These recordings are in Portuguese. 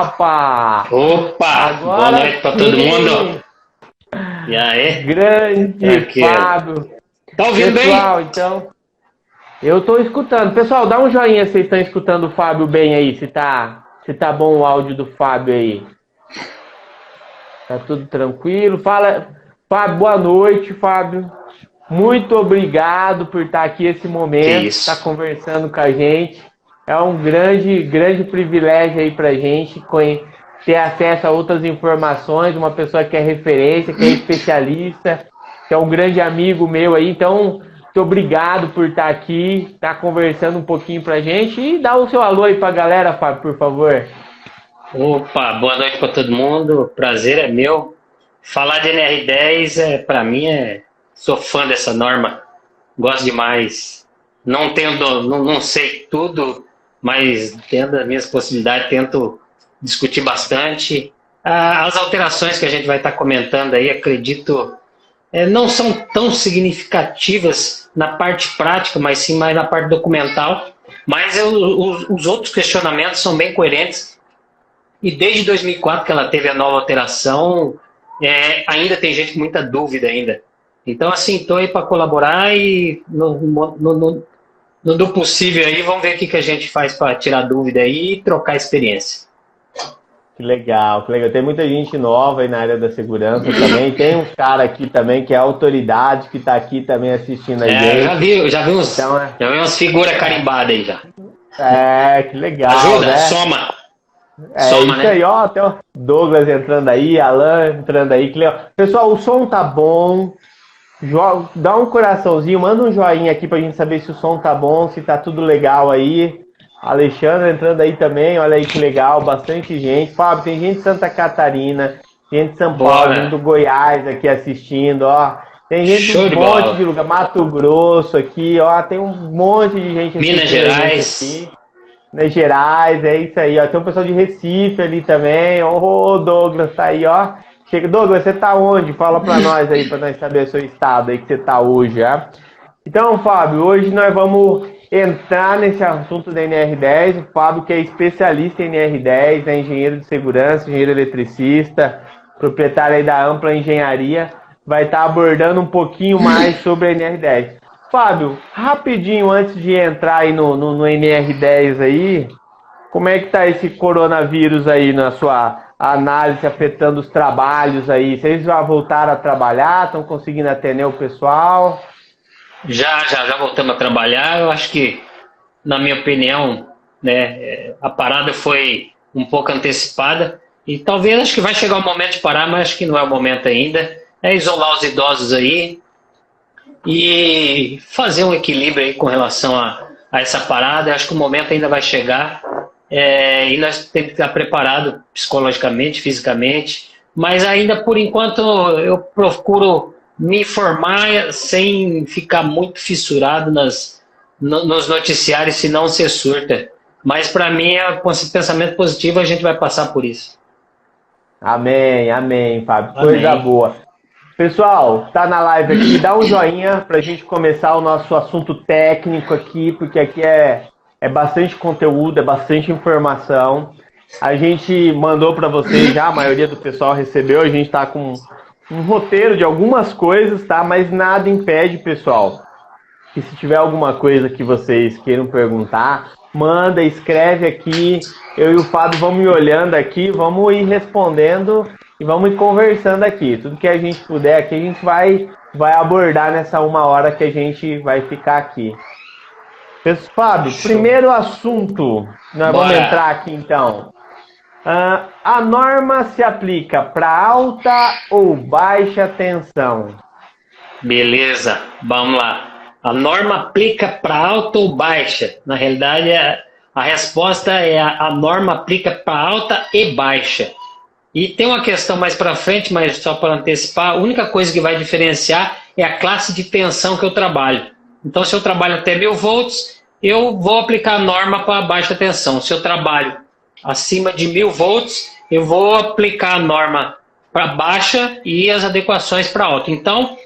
rapaz! Opa! Boa Agora noite para todo sim! mundo. E aí? Grande Aqui, Fábio! tá ouvindo bem? Pessoal, então, eu estou escutando. Pessoal, dá um joinha se vocês estão escutando o Fábio bem aí, se tá bom o áudio do Fábio aí. Tá tudo tranquilo? Fala, Fábio, boa noite, Fábio. Muito obrigado por estar aqui esse Que momento, estar isso? conversando com a gente. É um grande, grande privilégio aí pra gente ter acesso a outras informações, uma pessoa que é referência, que é especialista, que é um grande amigo meu aí. Então, muito obrigado por estar aqui, estar conversando um pouquinho pra gente e dá o seu alô aí pra galera, Fábio, por favor. Opa, boa noite para todo mundo. Prazer é meu. Falar de NR10 para mim sou fã dessa norma. Gosto demais. Não tenho, não sei tudo, mas dentro das minhas possibilidades tento discutir bastante. As alterações que a gente vai estar comentando aí, acredito, não são tão significativas na parte prática, mas sim mais na parte documental. Mas os outros questionamentos são bem coerentes. E desde 2004 que ela teve a nova alteração, ainda tem gente com muita dúvida ainda. Então, assim, estou aí para colaborar e no do possível aí, vamos ver o que a gente faz para tirar dúvida aí e trocar experiência. Que legal, que legal. Tem muita gente nova aí na área da segurança também. Tem uns cara aqui também que é autoridade, que está aqui também assistindo a gente. Então, Já vi umas figuras carimbadas aí já. que legal, Ajuda, né? soma, Isso né? aí, ó. Tem o Douglas entrando aí, Alan entrando aí. Que legal. Pessoal, o som tá bom. Dá um coraçãozinho, manda um joinha aqui pra gente saber se o som tá bom, se tá tudo legal aí. Alexandre entrando aí também, olha aí que legal, bastante gente. Fábio, tem gente de Santa Catarina, gente de São Paulo, gente Bora. do Goiás aqui assistindo, ó. Tem gente de Show um de monte de bola. lugar, Mato Grosso aqui, ó. Tem um monte de gente Minas assistindo a gente Gerais. aqui. Minas Gerais, é isso aí, ó. Tem um pessoal de Recife ali também. Ô, Douglas, tá aí, ó. Chega, Douglas, você tá onde? Fala pra nós aí, pra nós saber o seu estado aí que você tá hoje, ó. Então, Fábio, hoje nós vamos entrar nesse assunto da NR10. O Fábio, que é especialista em NR10, é engenheiro de segurança, engenheiro eletricista, proprietário aí da Ampla Engenharia, vai estar abordando um pouquinho mais sobre a NR10. Fábio, rapidinho antes de entrar aí no NR10 aí, como é que tá esse coronavírus aí na sua análise afetando os trabalhos aí? Vocês já voltaram a trabalhar? Estão conseguindo atender o pessoal? Já voltamos a trabalhar. Eu acho que, na minha opinião, né, a parada foi um pouco antecipada. E talvez, acho que vai chegar o momento de parar, mas acho que não é o momento ainda. É isolar os idosos aí e fazer um equilíbrio aí com relação a essa parada. Eu acho que o momento ainda vai chegar. E nós temos que estar preparado psicologicamente, fisicamente, mas ainda por enquanto eu procuro me informar sem ficar muito fissurado nos noticiários, se não ser surta. Mas para mim, pensamento positivo, a gente vai passar por isso. Amém, amém, Fábio. Coisa Amém. boa. Pessoal, tá na live aqui, dá um joinha pra gente começar o nosso assunto técnico aqui, porque aqui é bastante conteúdo, é bastante informação. A gente mandou para vocês já, a maioria do pessoal recebeu, a gente tá com um roteiro de algumas coisas, tá? Mas nada impede, pessoal, que se tiver alguma coisa que vocês queiram perguntar, manda, escreve aqui. Eu e o Fábio vamos ir olhando aqui, vamos ir respondendo e vamos ir conversando aqui. Tudo que a gente puder aqui, a gente vai abordar nessa 1 hora que a gente vai ficar aqui. Fábio, primeiro assunto, nós vamos entrar aqui então. A norma se aplica para alta ou baixa tensão? Beleza, vamos lá. A norma aplica para alta ou baixa? Na realidade, a resposta é a norma aplica para alta e baixa. E tem uma questão mais para frente, mas só para antecipar, a única coisa que vai diferenciar é a classe de tensão que eu trabalho. Então, se eu trabalho até 1000 volts, eu vou aplicar a norma para baixa tensão. Se eu trabalho acima de 1000 volts, eu vou aplicar a norma para baixa e as adequações para alta. Então,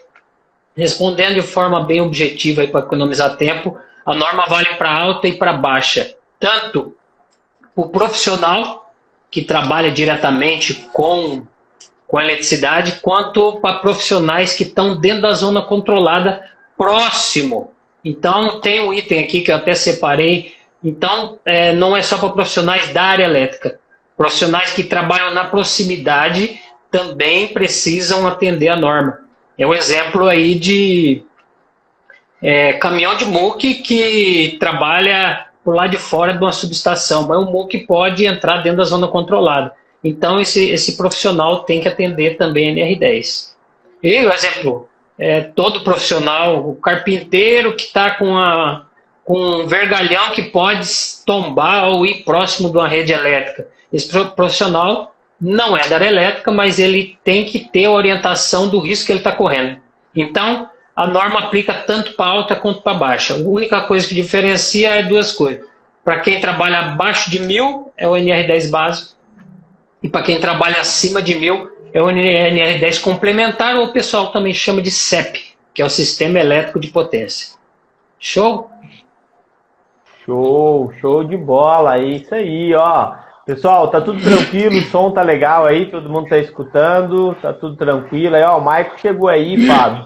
respondendo de forma bem objetiva para economizar tempo, a norma vale para alta e para baixa. Tanto o profissional que trabalha diretamente com eletricidade, quanto para profissionais que estão dentro da zona controlada, próximo. Então, tem um item aqui que eu até separei. Então, não é só para profissionais da área elétrica. Profissionais que trabalham na proximidade também precisam atender a norma. É um exemplo aí de caminhão de muque que trabalha por lá de fora de uma subestação, mas o muque pode entrar dentro da zona controlada. Então, esse profissional tem que atender também a NR10. E, por exemplo, todo profissional, o carpinteiro que está com um vergalhão que pode tombar ou ir próximo de uma rede elétrica. Esse profissional não é da área elétrica, mas ele tem que ter a orientação do risco que ele está correndo. Então, a norma aplica tanto para alta quanto para baixa. A única coisa que diferencia é duas coisas. Para quem trabalha abaixo de 1000, é o NR10 básico. E para quem trabalha acima de 1000, é o NR10 complementar, ou o pessoal também chama de CEP, que é o Sistema Elétrico de Potência. Show? Show de bola, é isso aí, ó. Pessoal, tá tudo tranquilo, o som tá legal aí, todo mundo tá escutando, tá tudo tranquilo. Aí, ó, o Maico chegou aí, Fábio.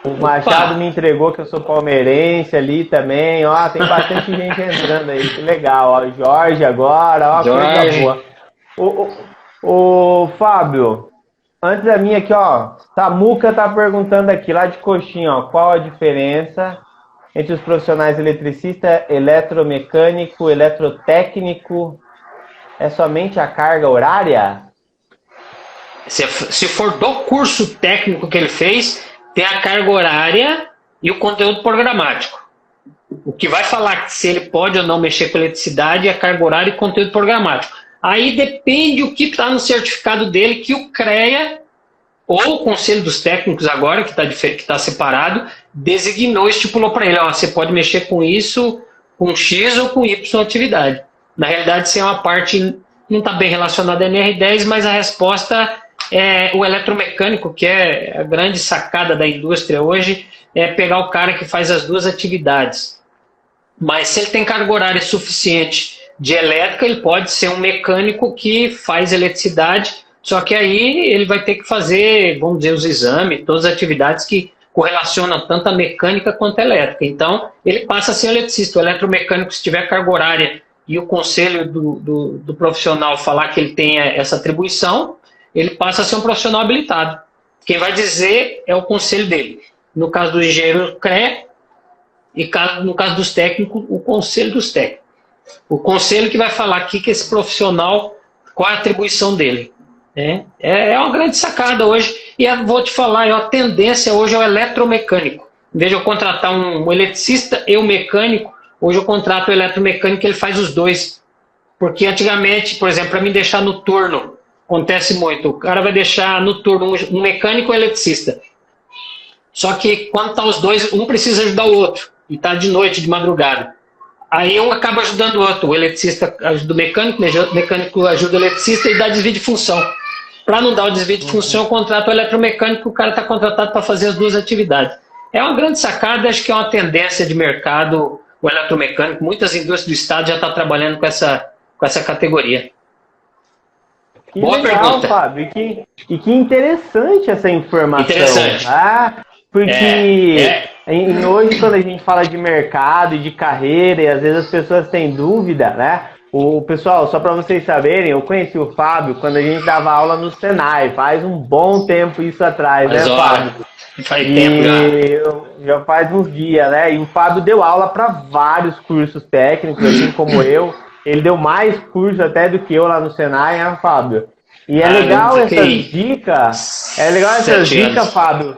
O Machado me entregou que eu sou palmeirense ali também, ó, tem bastante gente entrando aí, que legal, ó. Jorge agora, ó, coisa boa. Ô, Fábio, antes da minha aqui, ó, Samuca tá perguntando aqui, lá de Coxinha, ó, qual a diferença entre os profissionais eletricista, eletromecânico, eletrotécnico? É somente a carga horária? Se for do curso técnico que ele fez, tem a carga horária e o conteúdo programático. O que vai falar se ele pode ou não mexer com eletricidade é a carga horária e conteúdo programático. Aí depende o que está no certificado dele, que o CREA, ou o Conselho dos Técnicos agora, que está separado, designou, estipulou para ele, ó, você pode mexer com isso, com X ou com Y atividade. Na realidade, isso é uma parte, não está bem relacionada à NR10, mas a resposta é o eletromecânico, que é a grande sacada da indústria hoje, é pegar o cara que faz as duas atividades. Mas se ele tem carga horária suficiente de elétrica, ele pode ser um mecânico que faz eletricidade, só que aí ele vai ter que fazer, vamos dizer, os exames, todas as atividades que correlacionam tanto a mecânica quanto a elétrica. Então, ele passa a ser eletricista. O eletromecânico, se tiver carga horária e o conselho do profissional falar que ele tem essa atribuição, ele passa a ser um profissional habilitado. Quem vai dizer é o conselho dele. No caso do engenheiro, o CRE, e no caso dos técnicos, o conselho dos técnicos. O conselho que vai falar aqui que esse profissional, qual a atribuição dele. É uma grande sacada hoje. E vou te falar, a tendência hoje é o eletromecânico. Em vez de eu contratar um eletricista e um mecânico, hoje eu contrato o eletromecânico e ele faz os dois. Porque antigamente, por exemplo, para mim deixar no turno, acontece muito, o cara vai deixar no turno um mecânico e um eletricista. Só que quando tá os dois, um precisa ajudar o outro. E está de noite, de madrugada. Aí um acaba ajudando o outro. O eletricista ajuda o mecânico ajuda o eletricista e dá desvio de função. Para não dar o desvio de função, eu contrato o eletromecânico, o cara está contratado para fazer as duas atividades. É uma grande sacada, acho que é uma tendência de mercado, o eletromecânico. Muitas indústrias do estado já estão trabalhando com essa categoria. Que boa legal, pergunta. Fábio. E que interessante essa informação. Interessante. Porque hoje, quando a gente fala de mercado e de carreira, e às vezes as pessoas têm dúvida, né? O pessoal, só para vocês saberem, eu conheci o Fábio quando a gente dava aula no Senai, faz um bom tempo isso atrás, né, Fábio? Faz tempo já faz uns dias, né? E o Fábio deu aula para vários cursos técnicos, assim como eu. Ele deu mais curso até do que eu lá no Senai, né, Fábio? E é legal essas dicas. É legal essas dicas, Fábio.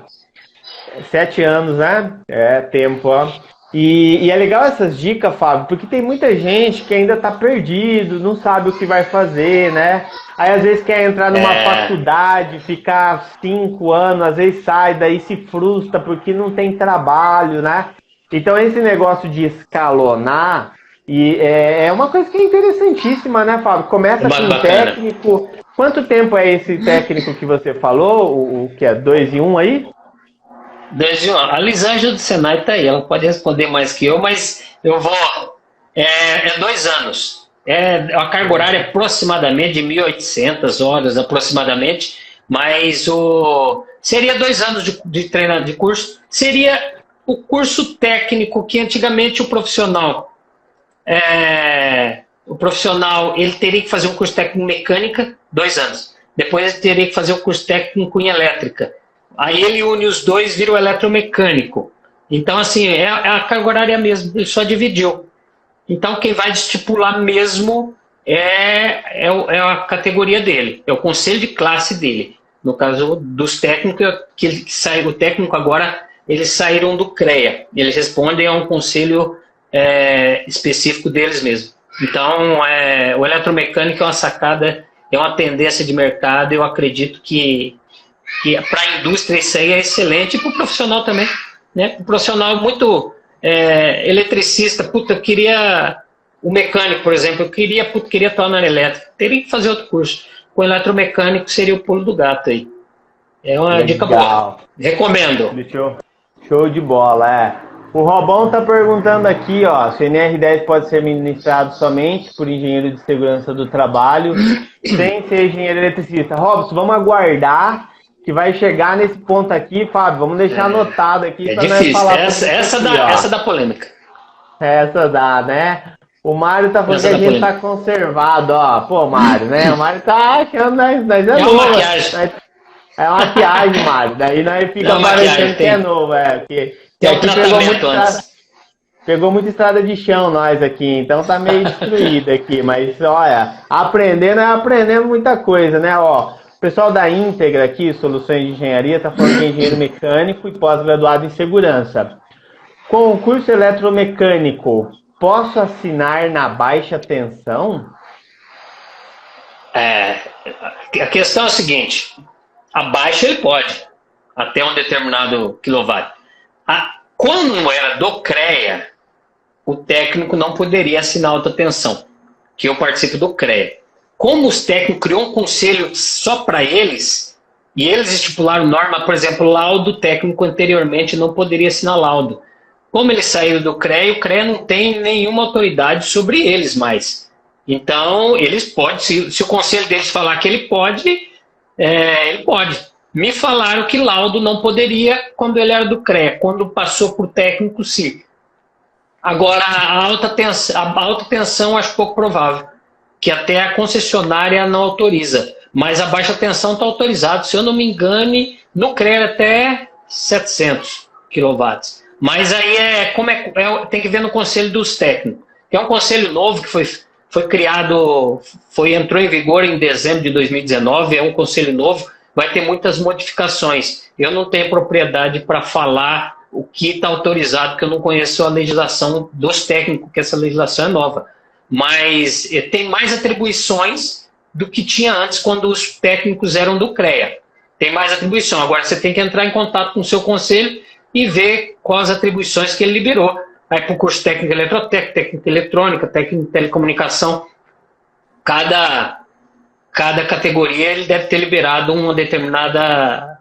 7 anos, né? É tempo, ó. E é legal essas dicas, Fábio, porque tem muita gente que ainda tá perdido, não sabe o que vai fazer, né? Aí às vezes quer entrar numa faculdade, ficar 5 anos, às vezes sai, daí se frustra porque não tem trabalho, né? Então esse negócio de escalonar é uma coisa que é interessantíssima, né, Fábio? Começa com um técnico. Quanto tempo é esse técnico que você falou? O que é 2 em 1 aí? A Lisângela do Senai está aí, ela pode responder mais que eu, mas eu vou. 2 anos. a carga horária aproximadamente de 1.800 horas, aproximadamente, mas seria 2 anos de treinamento de curso. Seria o curso técnico que antigamente o profissional ele teria que fazer um curso técnico em mecânica, 2 anos. Depois ele teria que fazer o curso técnico em elétrica. Aí ele une os dois, vira o eletromecânico. Então, assim, a carga horária mesmo, ele só dividiu. Então, quem vai estipular mesmo é a categoria dele, é o conselho de classe dele. No caso dos técnicos, que saíram, o técnico agora, eles saíram do CREA. Eles respondem a um conselho específico deles mesmo. Então, o eletromecânico é uma sacada, é uma tendência de mercado. Eu acredito que para a indústria isso aí é excelente, e para o profissional também. Né? O profissional muito eletricista, eu queria o mecânico, por exemplo, eu queria atuar na elétrica, teria que fazer outro curso. Com eletromecânico seria o pulo do gato aí. É uma dica boa. Recomendo. Show de bola, O Robão está perguntando aqui, se o NR10 pode ser ministrado somente por engenheiro de segurança do trabalho, sem ser engenheiro eletricista. Robson, vamos aguardar que vai chegar nesse ponto aqui, Fábio. Vamos deixar anotado aqui. É difícil. Falar essa da polêmica. Essa dá, né? O Mário tá falando que a gente tá conservado, Pô, Mário, né? O Mário tá achando nós é novo. Uma maquiagem. É uma maquiagem, Mário. Daí nós fica parecendo que é novo, Tem um tratamento antes. Pegou muita estrada de chão nós aqui, então tá meio destruído aqui. Mas, olha, aprendendo muita coisa, né? O pessoal da Íntegra aqui, Soluções de Engenharia, tá falando que é engenheiro mecânico e pós-graduado em segurança. Com o curso eletromecânico, posso assinar na baixa tensão? A questão é a seguinte, abaixo ele pode, até um determinado quilowatt. Quando era do CREA, o técnico não poderia assinar alta tensão, que eu participo do CREA. Como os técnicos criou um conselho só para eles, e eles estipularam norma, por exemplo, laudo técnico anteriormente não poderia assinar laudo. Como eles saíram do CREA, o CREA não tem nenhuma autoridade sobre eles mais. Então, eles podem, se o conselho deles falar que ele pode, ele pode. Me falaram que laudo não poderia quando ele era do CREA. Quando passou por técnico, sim. Agora, a alta tensão acho pouco provável, que até a concessionária não autoriza. Mas a baixa tensão está autorizado. Se eu não me engane, no CREA até 700 kW. Mas aí tem que ver no conselho dos técnicos. Que é um conselho novo que foi criado, entrou em vigor em dezembro de 2019, é um conselho novo, vai ter muitas modificações. Eu não tenho propriedade para falar o que está autorizado, porque eu não conheço a legislação dos técnicos, que essa legislação é nova. Mas tem mais atribuições do que tinha antes, quando os técnicos eram do CREA. Tem mais atribuição. Agora você tem que entrar em contato com o seu conselho e ver quais atribuições que ele liberou. Aí para o curso técnico eletrotécnico, técnica eletrônica, técnico de telecomunicação, cada categoria ele deve ter liberado uma determinada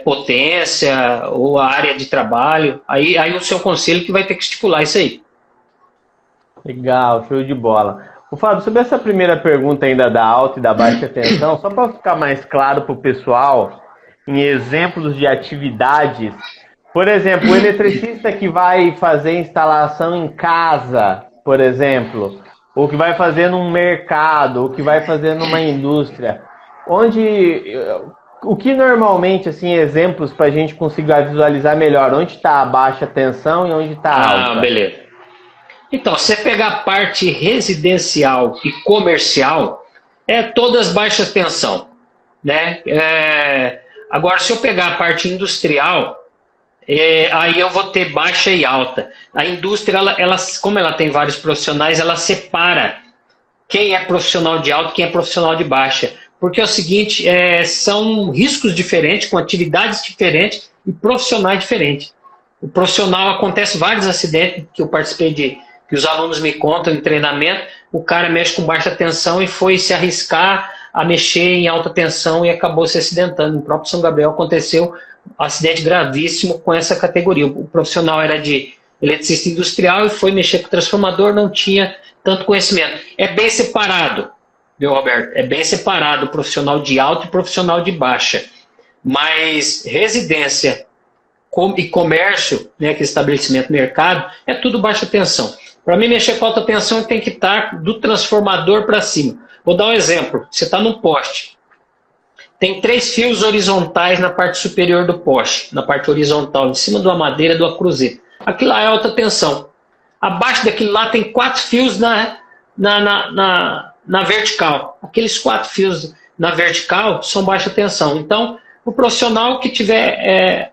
potência ou a área de trabalho. Aí o seu conselho que vai ter que estipular isso aí. Legal, show de bola. O Fábio, sobre essa primeira pergunta ainda da alta e da baixa tensão, só para ficar mais claro para o pessoal, em exemplos de atividades, por exemplo, o eletricista que vai fazer instalação em casa, por exemplo, ou que vai fazer num mercado, ou que vai fazer numa indústria, o que normalmente, assim, exemplos para a gente conseguir visualizar melhor, onde está a baixa tensão e onde está a alta? Beleza. Então, se você pegar a parte residencial e comercial, todas baixas tensão, né? Agora, se eu pegar a parte industrial, aí eu vou ter baixa e alta. A indústria, como ela tem vários profissionais, ela separa quem é profissional de alta e quem é profissional de baixa. Porque é o seguinte, são riscos diferentes, com atividades diferentes e profissionais diferentes. O profissional, acontece vários acidentes que eu participei que os alunos me contam em treinamento, o cara mexe com baixa tensão e foi se arriscar a mexer em alta tensão e acabou se acidentando. No próprio São Gabriel aconteceu um acidente gravíssimo com essa categoria. O profissional era de eletricista industrial e foi mexer com o transformador, não tinha tanto conhecimento. É bem separado, viu, Roberto? É bem separado o profissional de alta e profissional de baixa. Mas residência e comércio, né, que é estabelecimento mercado, é tudo baixa tensão. Para mim, mexer com alta tensão tem que estar do transformador para cima. Vou dar um exemplo. Você está num poste. Tem 3 fios horizontais na parte superior do poste, na parte horizontal, em cima de uma madeira, de uma cruzeta. Aquilo lá é alta tensão. Abaixo daquilo lá tem 4 fios na vertical. Aqueles 4 fios na vertical são baixa tensão. Então, o profissional que tiver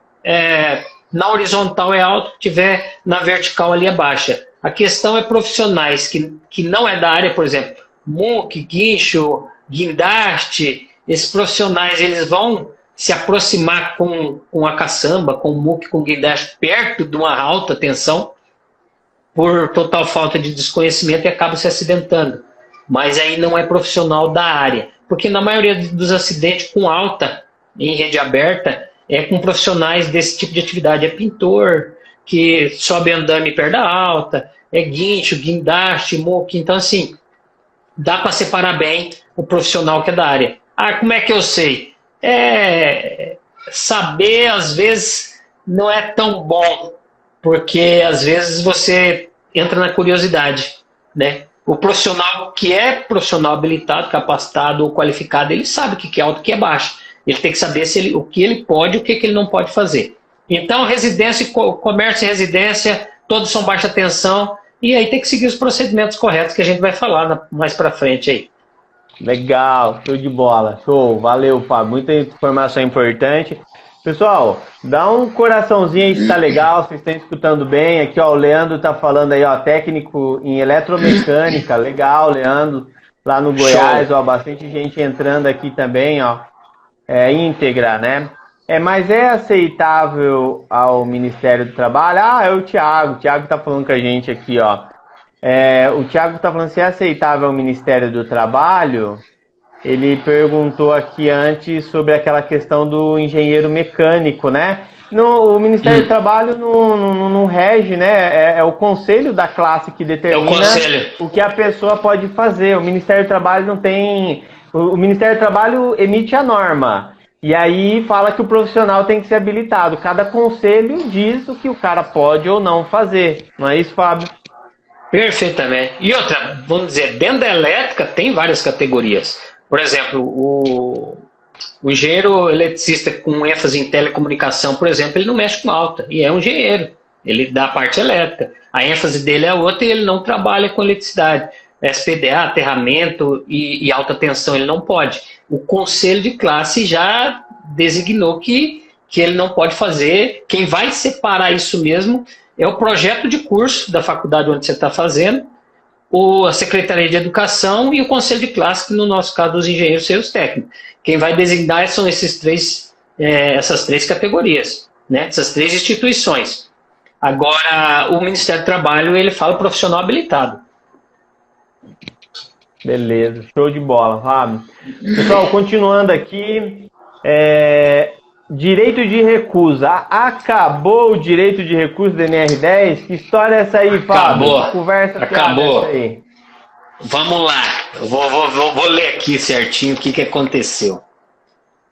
na horizontal é alto, que tiver na vertical ali é baixa. A questão é profissionais que não é da área, por exemplo, muque, guincho, guindaste. Esses profissionais eles vão se aproximar com a caçamba, com o muque, com o guindaste, perto de uma alta tensão, por total falta de desconhecimento e acabam se acidentando. Mas aí não é profissional da área. Porque na maioria dos acidentes com alta, em rede aberta, é com profissionais desse tipo de atividade. É pintor, que sobe andame perto da alta, é guincho, guindaste, muque. Então, assim, dá para separar bem o profissional que é da área. Ah, como é que eu sei? Saber, às vezes, não é tão bom, porque, às vezes, você entra na curiosidade, né? O profissional que é profissional habilitado, capacitado ou qualificado, ele sabe o que é alto e o que é baixo. Ele tem que saber o que ele pode e o que ele não pode fazer. Então, residência, comércio e residência, todos são baixa tensão, e aí tem que seguir os procedimentos corretos que a gente vai falar mais para frente aí. Legal, show de bola, show, valeu, Fábio, muita informação importante. Pessoal, dá um coraçãozinho aí se tá legal, vocês estão escutando bem. Aqui, ó, o Leandro tá falando aí, ó, técnico em eletromecânica, legal, Leandro, lá no Goiás, ó, bastante gente entrando aqui também, ó, íntegra, né? Mas é aceitável ao Ministério do Trabalho? Ah, é o Thiago tá falando com a gente aqui, ó. O Thiago tá falando se é aceitável ao Ministério do Trabalho. Ele perguntou aqui antes sobre aquela questão do engenheiro mecânico, né? O Ministério do Trabalho não rege, né? É o conselho da classe que determina o que a pessoa pode fazer. O Ministério do Trabalho não tem... O Ministério do Trabalho emite a norma. E aí fala que o profissional tem que ser habilitado. Cada conselho diz o que o cara pode ou não fazer. Não é isso, Fábio? Perfeitamente. E outra, vamos dizer, dentro da elétrica tem várias categorias. Por exemplo, o engenheiro eletricista com ênfase em telecomunicação, por exemplo, ele não mexe com alta, e é um engenheiro, ele dá a parte elétrica. A ênfase dele é outra e ele não trabalha com eletricidade. SPDA, aterramento e alta tensão, ele não pode. O conselho de classe já designou que ele não pode fazer. Quem vai separar isso mesmo é o projeto de curso da faculdade onde você está fazendo, a Secretaria de Educação e o Conselho de Classe, que no nosso caso dos engenheiros e os técnicos. Quem vai designar são essas três categorias, né? Essas 3 instituições. Agora, o Ministério do Trabalho, ele fala profissional habilitado. Beleza, show de bola, Fábio. Pessoal, continuando aqui, direito de recusa. Acabou o direito de recusa do NR10? Que história é essa aí, Fábio? Acabou. Conversa Acabou. Essa aí. Vamos lá. Eu vou ler aqui certinho o que aconteceu.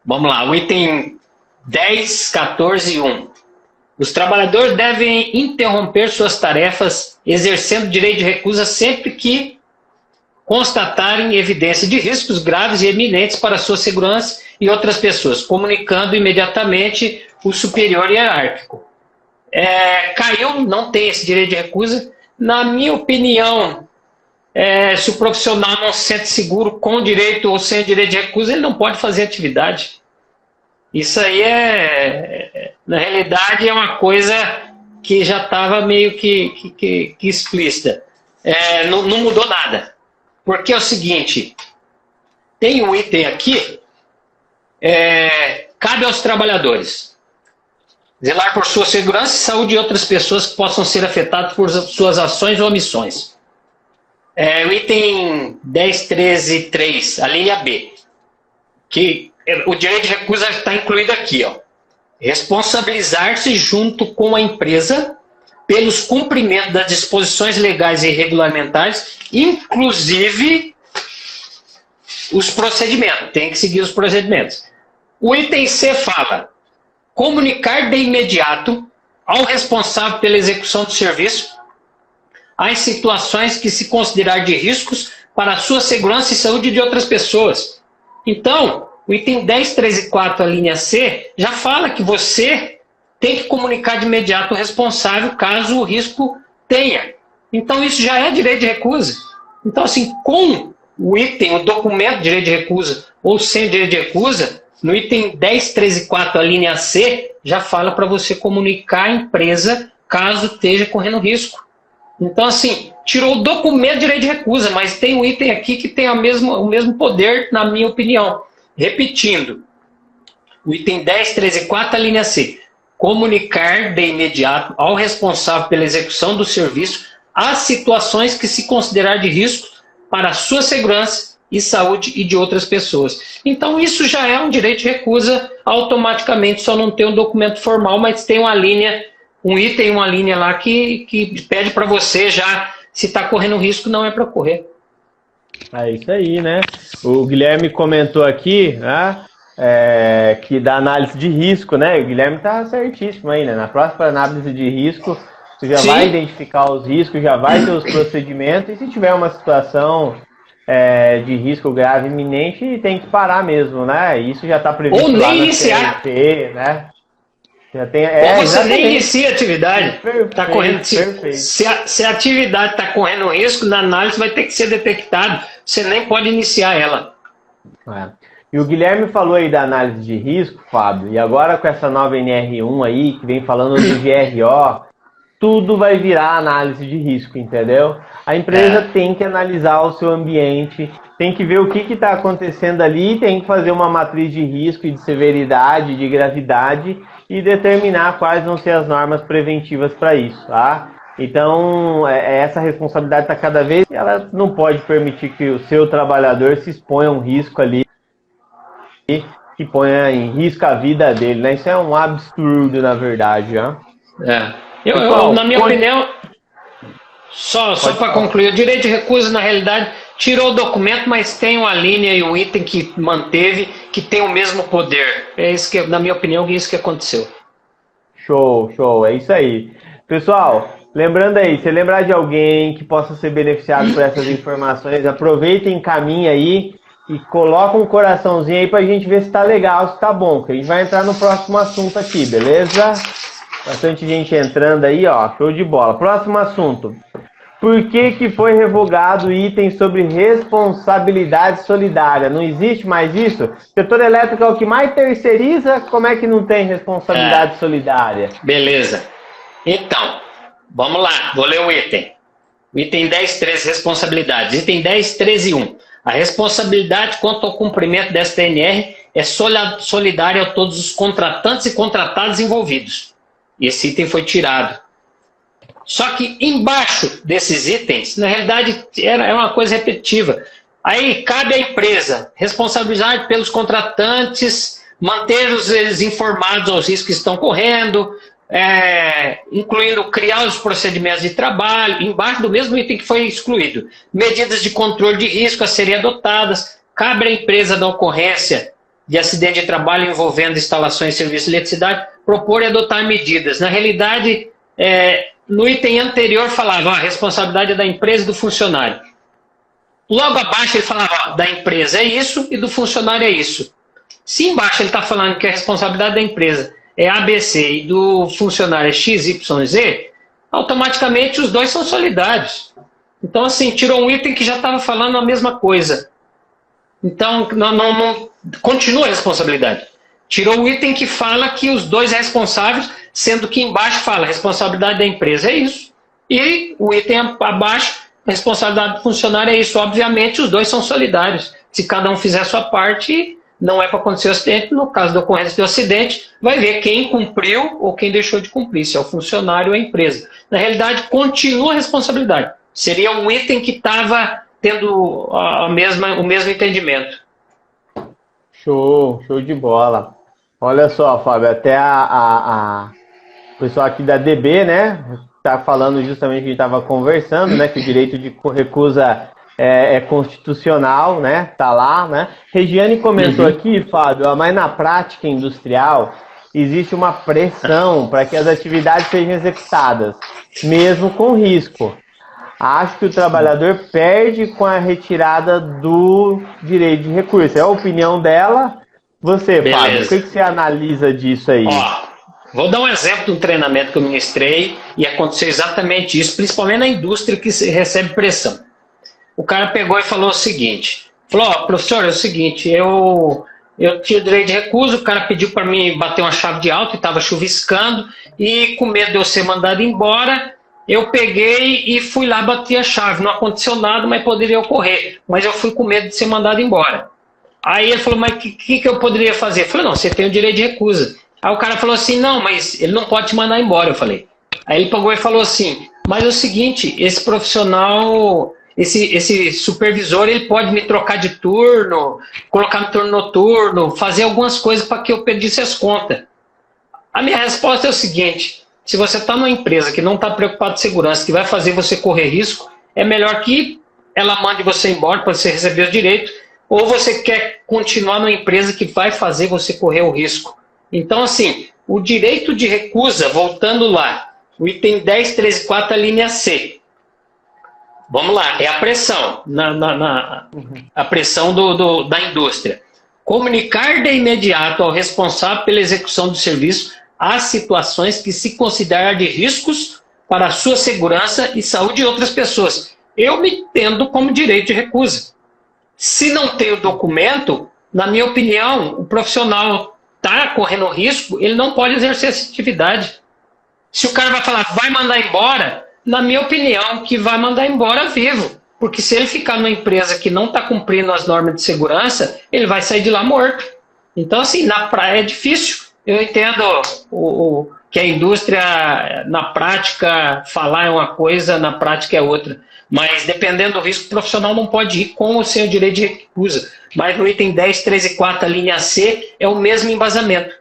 Vamos lá. O item 10, 14 e 1. Os trabalhadores devem interromper suas tarefas exercendo direito de recusa sempre que constatarem evidência de riscos graves e eminentes para a sua segurança e outras pessoas, comunicando imediatamente o superior hierárquico. Caiu, não tem esse direito de recusa. Na minha opinião, se o profissional não se sente seguro com direito ou sem direito de recusa, ele não pode fazer atividade. Isso aí na realidade, é uma coisa que já estava meio que explícita. Não mudou nada. Porque é o seguinte, tem um item aqui, cabe aos trabalhadores zelar por sua segurança e saúde de outras pessoas que possam ser afetadas por suas ações ou omissões. O item 10, 13, 3, a linha B, que o direito de recusa está incluído aqui, ó. Responsabilizar-se junto com a empresa pelos cumprimentos das disposições legais e regulamentares, inclusive os procedimentos. Tem que seguir os procedimentos. O item C fala: comunicar de imediato ao responsável pela execução do serviço as situações que se considerar de riscos para a sua segurança e saúde de outras pessoas. Então, o item 10, 3 e 4, a linha C, já fala que você tem que comunicar de imediato o responsável caso o risco tenha. Então, isso já é direito de recusa. Então, assim, com o item, o documento de direito de recusa ou sem direito de recusa, no item 10, 13 e 4, a linha C, já fala para você comunicar à empresa caso esteja correndo risco. Então, assim, tirou o documento de direito de recusa, mas tem um item aqui que tem o mesmo poder, na minha opinião. Repetindo, o item 10, 13 e 4, a linha C. Comunicar de imediato ao responsável pela execução do serviço as situações que se considerar de risco para a sua segurança e saúde e de outras pessoas. Então, isso já é um direito de recusa automaticamente, só não tem um documento formal, mas tem uma linha, um item, uma linha lá que pede para você já, se está correndo risco, não é para correr. É isso aí, né? O Guilherme comentou aqui, né, que da análise de risco, né? O Guilherme está certíssimo aí, né? Na próxima análise de risco, você já vai identificar os riscos, já vai ter os procedimentos, e se tiver uma situação de risco grave iminente, tem que parar mesmo, né? Isso já está previsto ou nem lá na iniciar. CLT, né? Já tem, ou você nem inicia a atividade. Perfeito, tá correndo, perfeito. Se a atividade está correndo risco, na análise vai ter que ser detectado. Você nem pode iniciar ela. E o Guilherme falou aí da análise de risco, Fábio, e agora com essa nova NR1 aí, que vem falando do GRO, tudo vai virar análise de risco, entendeu? A empresa tem que analisar o seu ambiente, tem que ver o que está acontecendo ali, tem que fazer uma matriz de risco e de severidade, de gravidade, e determinar quais vão ser as normas preventivas para isso, tá? Então, essa responsabilidade está cada vez, ela não pode permitir que o seu trabalhador se exponha a um risco ali, que ponha em risco a vida dele, né? Isso é um absurdo, na verdade, né? Eu, na minha opinião, só para concluir, o direito de recusa, na realidade, tirou o documento, mas tem uma linha e um item que manteve, que tem o mesmo poder. É isso que, na minha opinião, é isso que aconteceu. Show, é isso aí. Pessoal, lembrando aí, se lembrar de alguém que possa ser beneficiado por essas informações, aproveita e encaminha aí e coloca um coraçãozinho aí pra gente ver se tá legal, se tá bom, que a gente vai entrar no próximo assunto aqui, beleza? Bastante gente entrando aí, ó, show de bola. Próximo assunto. Por que foi revogado o item sobre responsabilidade solidária? Não existe mais isso? O setor elétrico é o que mais terceiriza, como é que não tem responsabilidade solidária? Beleza. Então, vamos lá, vou ler o item. O item 10, 13, responsabilidades. Item 10, 13 e 1. A responsabilidade quanto ao cumprimento desta NR é solidária a todos os contratantes e contratados envolvidos. Esse item foi tirado. Só que embaixo desses itens, na realidade, é uma coisa repetitiva. Aí cabe à empresa responsabilidade pelos contratantes, manter eles informados aos riscos que estão correndo, incluindo criar os procedimentos de trabalho, embaixo do mesmo item que foi excluído. Medidas de controle de risco a serem adotadas, cabe à empresa da ocorrência de acidente de trabalho envolvendo instalações e serviços de eletricidade, propor e adotar medidas. Na realidade, no item anterior falava, a responsabilidade é da empresa e do funcionário. Logo abaixo ele falava, da empresa é isso e do funcionário é isso. Se embaixo ele está falando que a responsabilidade da empresa é ABC e do funcionário é XYZ, automaticamente os dois são solidários. Então, assim, tirou um item que já estava falando a mesma coisa. Então, não continua a responsabilidade. Tirou o item que fala que os dois responsáveis, sendo que embaixo fala responsabilidade da empresa é isso. E o item abaixo, responsabilidade do funcionário é isso. Obviamente, os dois são solidários. Se cada um fizer a sua parte, não é para acontecer o acidente. No caso da ocorrência do acidente, vai ver quem cumpriu ou quem deixou de cumprir, se é o funcionário ou a empresa. Na realidade, continua a responsabilidade. Seria um item que estava tendo o mesmo entendimento. Show de bola. Olha só, Fábio, até o pessoal aqui da DB, né, está falando justamente o que a gente estava conversando, né? Que o direito de recusa é constitucional, né? Tá lá, né? Regiane comentou aqui, Fábio, mas na prática industrial existe uma pressão para que as atividades sejam executadas, mesmo com risco. Acho que o trabalhador perde com a retirada do direito de recurso. É a opinião dela. Você, beleza. Fábio, o que você analisa disso aí? Ó, vou dar um exemplo de um treinamento que eu ministrei e aconteceu exatamente isso, principalmente na indústria que recebe pressão. O cara pegou e falou o seguinte, falou, professor, é o seguinte, eu tinha direito de recusa, o cara pediu para mim bater uma chave de alta e estava chuviscando, e com medo de eu ser mandado embora, eu peguei e fui lá bater a chave. Não aconteceu nada, mas poderia ocorrer. Mas eu fui com medo de ser mandado embora. Aí ele falou, mas o que eu poderia fazer? Eu falei, não, você tem o direito de recusa. Aí o cara falou assim, não, mas ele não pode te mandar embora. Eu falei. Aí ele pegou e falou assim, mas é o seguinte, esse profissional, esse supervisor, ele pode me trocar de turno, colocar no turno noturno, fazer algumas coisas para que eu perdisse as contas. A minha resposta é o seguinte, se você está numa empresa que não está preocupada com segurança, que vai fazer você correr risco, é melhor que ela mande você embora para você receber os direitos, ou você quer continuar numa empresa que vai fazer você correr o risco. Então, assim, o direito de recusa, voltando lá, o item 10, 13 e 4, a linha C. Vamos lá, é a pressão, a pressão da indústria. Comunicar de imediato ao responsável pela execução do serviço as situações que se considerar de riscos para a sua segurança e saúde de outras pessoas. Eu me entendo como direito de recusa. Se não tem o documento, na minha opinião, o profissional está correndo risco, ele não pode exercer essa atividade. Se o cara vai falar, vai mandar embora, na minha opinião, que vai mandar embora vivo. Porque se ele ficar numa empresa que não está cumprindo as normas de segurança, ele vai sair de lá morto. Então, assim, na praia é difícil. Eu entendo que a indústria, na prática, falar é uma coisa, na prática é outra. Mas, dependendo do risco, o profissional não pode ir com ou sem o direito de recusa. Mas no item 10, 13 e 4, a linha C, é o mesmo embasamento.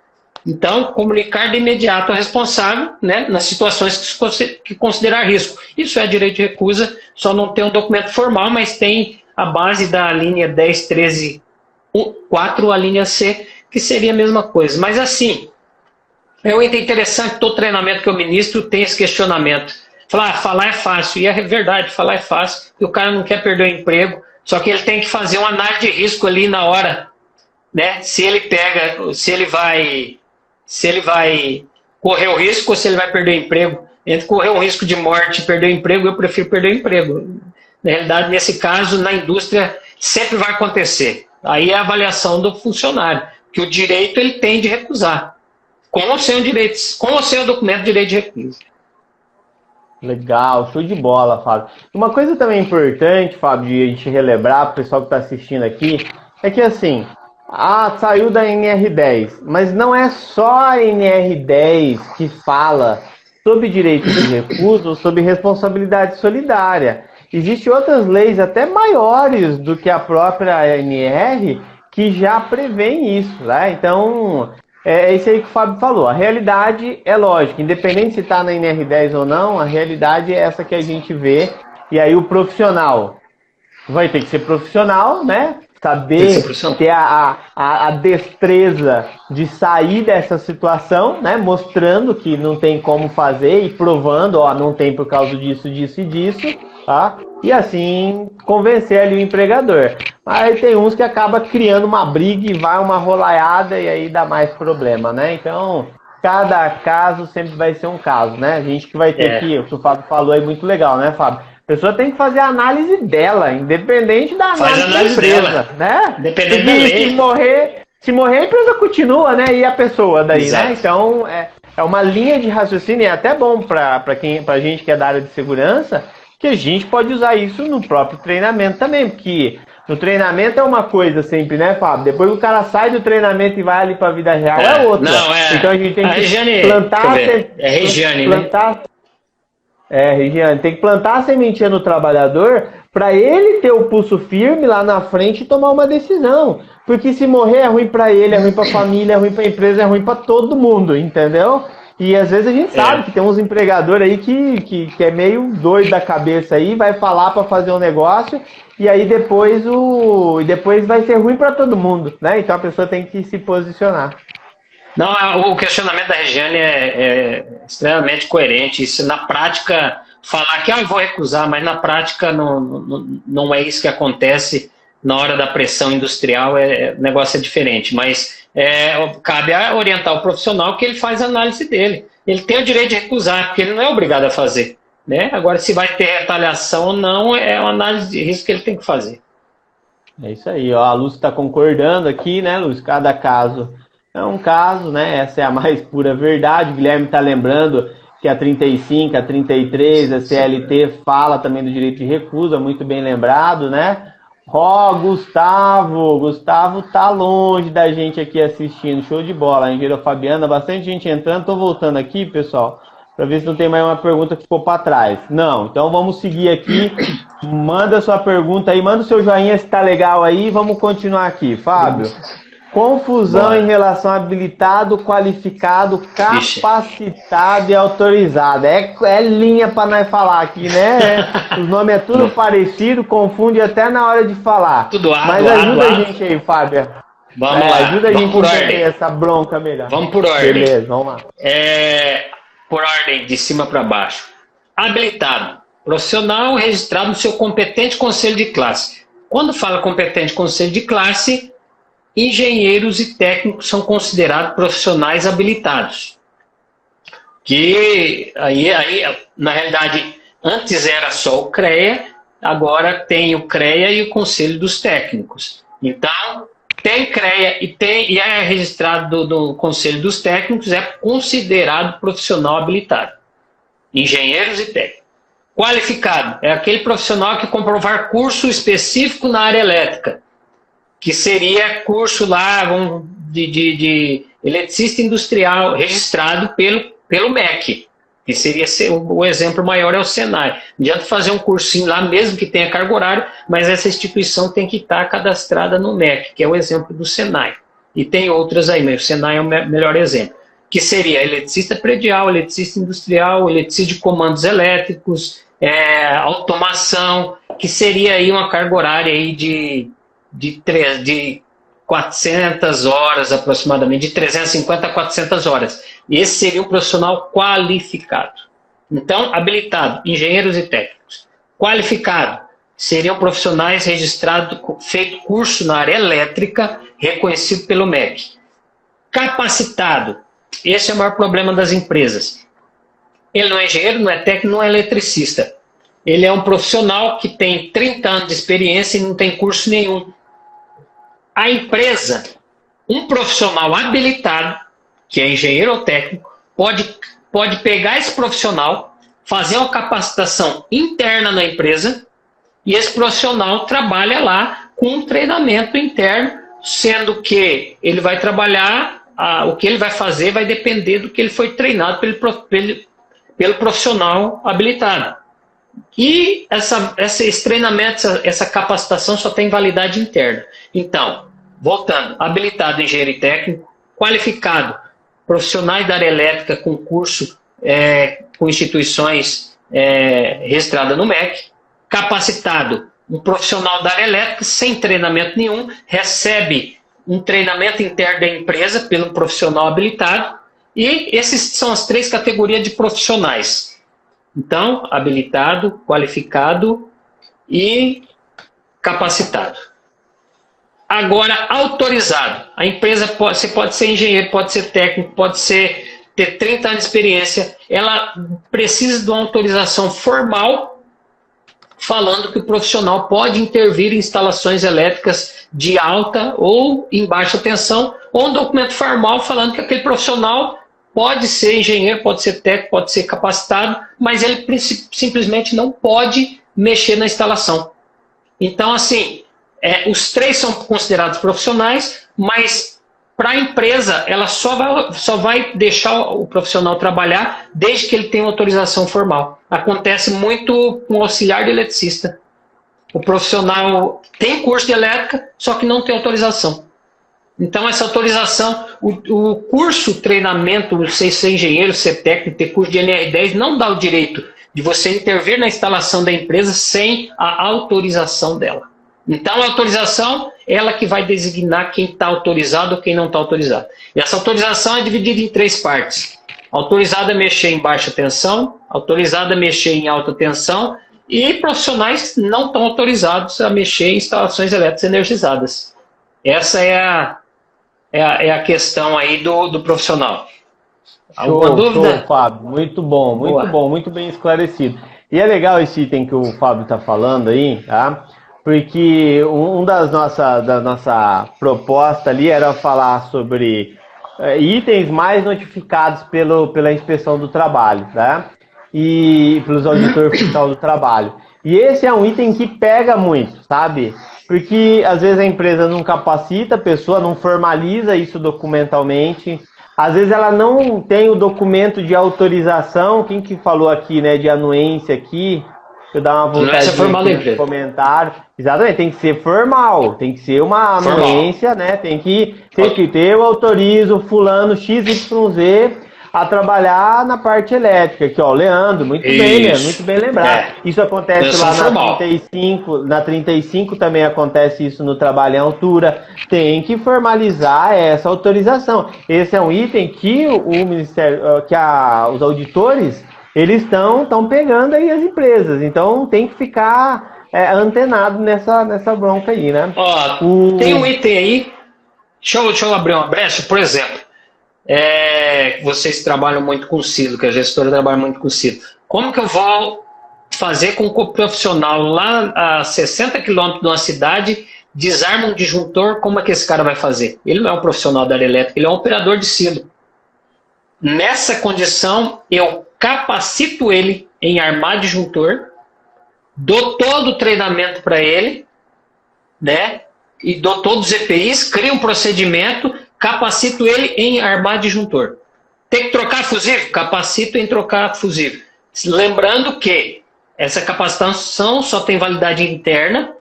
Então, comunicar de imediato ao responsável, né, nas situações que considerar risco. Isso é direito de recusa, só não tem um documento formal, mas tem a base da linha 10, 13, 4, a linha C, que seria a mesma coisa. Mas assim, é um item interessante, todo treinamento que eu ministro tem esse questionamento. Falar é fácil, e é verdade, falar é fácil, e o cara não quer perder o emprego, só que ele tem que fazer uma análise de risco ali na hora, né? Se ele vai correr o risco ou se ele vai perder o emprego. Entre correr o risco de morte e perder o emprego, eu prefiro perder o emprego. Na realidade, nesse caso, na indústria, sempre vai acontecer. Aí é a avaliação do funcionário, que o direito ele tem de recusar, com ou sem o documento de direito de recusa. Legal, show de bola, Fábio. Uma coisa também importante, Fábio, de a gente relembrar para o pessoal que está assistindo aqui, é que assim, saiu da NR10, mas não é só a NR10 que fala sobre direito de recusa ou sobre responsabilidade solidária. Existem outras leis até maiores do que a própria ANR que já prevêem isso, né? Então, é isso aí que o Fábio falou. A realidade é lógica, independente se está na NR10 ou não, a realidade é essa que a gente vê. E aí o profissional vai ter que ser profissional, né? Saber ter a destreza de sair dessa situação, né? Mostrando que não tem como fazer e provando, não tem por causa disso, disso e disso, tá? E assim convencer ali o empregador. Aí tem uns que acaba criando uma briga e vai uma rolaiada e aí dá mais problema, né? Então, cada caso sempre vai ser um caso, né? A gente que vai ter que, o que o Fábio falou é muito legal, né, Fábio? A pessoa tem que fazer a análise dela, independente da análise da empresa, dela, né? Dependendo da lei. Se morrer, a empresa continua, né? E a pessoa daí, exato, né? Então, é uma linha de raciocínio, é até bom pra gente que é da área de segurança, que a gente pode usar isso no próprio treinamento também, porque no treinamento é uma coisa sempre, né, Fábio? Depois o cara sai do treinamento e vai ali pra vida real, é outra. Não, então a gente tem que Regiane, plantar... Regiane, plantar, né? Regiane, tem que plantar a sementinha no trabalhador para ele ter o pulso firme lá na frente e tomar uma decisão. Porque se morrer é ruim para ele, é ruim para a família, é ruim para a empresa, é ruim para todo mundo, entendeu? E às vezes a gente sabe que tem uns empregadores aí que é meio doido da cabeça aí, vai falar para fazer um negócio e aí depois vai ser ruim para todo mundo, né? Então a pessoa tem que se posicionar. Não, o questionamento da Regiane é extremamente coerente. Isso na prática, falar que eu vou recusar, mas na prática não é isso que acontece na hora da pressão industrial, o negócio é diferente, mas cabe orientar o profissional que ele faz a análise dele. Ele tem o direito de recusar, porque ele não é obrigado a fazer, né? Agora, se vai ter retaliação ou não, é uma análise de risco que ele tem que fazer. É isso aí, ó. A Lúcia está concordando aqui, né, Lúcia? Cada caso é um caso, né? Essa é a mais pura verdade. O Guilherme está lembrando que a 35, a 33, a CLT fala também do direito de recusa, muito bem lembrado, né? Gustavo tá longe da gente aqui assistindo, show de bola, engenheira Fabiana, bastante gente entrando, tô voltando aqui, pessoal, para ver se não tem mais uma pergunta que ficou para trás. Não, então vamos seguir aqui, manda sua pergunta aí, manda o seu joinha se tá legal aí, vamos continuar aqui, Fábio. Confusão em relação a habilitado, qualificado, capacitado e autorizado. É linha para nós falar aqui, né? Os nomes é tudo parecido, confunde até na hora de falar. Tudo Mas ajuda a gente aí, Fábio. Vamos lá. Ajuda a gente a entender essa bronca melhor. Vamos por ordem. Beleza, vamos lá. Por ordem, de cima para baixo. Habilitado. Profissional registrado no seu competente conselho de classe. Quando fala competente conselho de classe, engenheiros e técnicos são considerados profissionais habilitados. Que aí, na realidade, antes era só o CREA, agora tem o CREA e o Conselho dos Técnicos. Então, tem CREA e é registrado do Conselho dos Técnicos, é considerado profissional habilitado. Engenheiros e técnicos. Qualificado é aquele profissional que comprovar curso específico na área elétrica, que seria curso lá de eletricista industrial registrado pelo MEC, que seria o exemplo maior é o Senai. Não adianta fazer um cursinho lá, mesmo que tenha carga horária, mas essa instituição tem que estar cadastrada no MEC, que é o exemplo do Senai. E tem outras aí, mas o Senai é o melhor exemplo, que seria eletricista predial, eletricista industrial, eletricista de comandos elétricos, automação, que seria aí uma carga horária aí de 400 horas aproximadamente, de 350 a 400 horas. Esse seria um profissional qualificado. Então, habilitado, engenheiros e técnicos. Qualificado, seriam profissionais registrados, feito curso na área elétrica, reconhecido pelo MEC. Capacitado, esse é o maior problema das empresas. Ele não é engenheiro, não é técnico, não é eletricista. Ele é um profissional que tem 30 anos de experiência e não tem curso nenhum. A empresa, um profissional habilitado, que é engenheiro ou técnico, pode pegar esse profissional, fazer uma capacitação interna na empresa, e esse profissional trabalha lá com um treinamento interno, sendo que ele vai trabalhar, o que ele vai fazer vai depender do que ele foi treinado pelo profissional habilitado. E esse treinamento, essa capacitação só tem validade interna. Então, voltando, habilitado engenheiro e técnico, qualificado, profissionais da área elétrica com curso com instituições registradas no MEC, capacitado, um profissional da área elétrica sem treinamento nenhum, recebe um treinamento interno da empresa pelo profissional habilitado, e essas são as 3 categorias de profissionais. Então, habilitado, qualificado e capacitado. Agora, autorizado. A empresa você pode ser engenheiro, pode ser técnico, pode ter 30 anos de experiência. Ela precisa de uma autorização formal falando que o profissional pode intervir em instalações elétricas de alta ou em baixa tensão, ou um documento formal falando que aquele profissional pode ser engenheiro, pode ser técnico, pode ser capacitado, mas ele simplesmente não pode mexer na instalação. Então, assim, os 3 são considerados profissionais, mas para a empresa, ela só vai deixar o profissional trabalhar desde que ele tenha autorização formal. Acontece muito com o auxiliar de eletricista. O profissional tem curso de elétrica, só que não tem autorização. Então, essa autorização, o curso, treinamento, você ser engenheiro, ser técnico, ter curso de NR10, não dá o direito de você intervir na instalação da empresa sem a autorização dela. Então, a autorização, ela que vai designar quem está autorizado ou quem não está autorizado. E essa autorização é dividida em 3 partes. Autorizada a mexer em baixa tensão, autorizada a mexer em alta tensão e profissionais não estão autorizados a mexer em instalações elétricas energizadas. Essa é a questão aí do profissional. Alguma dúvida? Show, Fábio. Muito bom, muito bem esclarecido. E é legal esse item que o Fábio está falando aí, tá? Porque da nossa proposta ali era falar sobre itens mais notificados pela inspeção do trabalho, tá? E pelos auditores fiscal do trabalho. E esse é um item que pega muito, sabe? Porque às vezes a empresa não capacita a pessoa, não formaliza isso documentalmente. Às vezes ela não tem o documento de autorização. Quem que falou aqui, né, de anuência aqui? Deixa eu dar uma vontade de comentário. Exatamente, tem que ser formal, tem que ser uma anuência, né? Tem que ter, eu autorizo fulano XYZ a trabalhar na parte elétrica. Aqui, ó, Leandro, muito bem lembrado. Isso acontece lá na 35, na 35 também acontece isso no trabalho em altura. Tem que formalizar essa autorização. Esse é um item que o Ministério, os auditores, eles estão pegando aí as empresas. Então tem que ficar antenado nessa bronca aí, né? Ó, tem um item aí. Deixa eu abrir uma brecha, por exemplo. Vocês trabalham muito com silo, que a gestora trabalha muito com silo. Como que eu vou fazer com que o profissional lá a 60 quilômetros de uma cidade desarma um disjuntor? Como é que esse cara vai fazer? Ele não é um profissional da área elétrica, ele é um operador de silo. Nessa condição, eu capacito ele em armar disjuntor, dou todo o treinamento para ele, né? E dou todos os EPIs, crio um procedimento, capacito ele em armar disjuntor. Tem que trocar fusível? Capacito em trocar fusível. Lembrando que essa capacitação só tem validade interna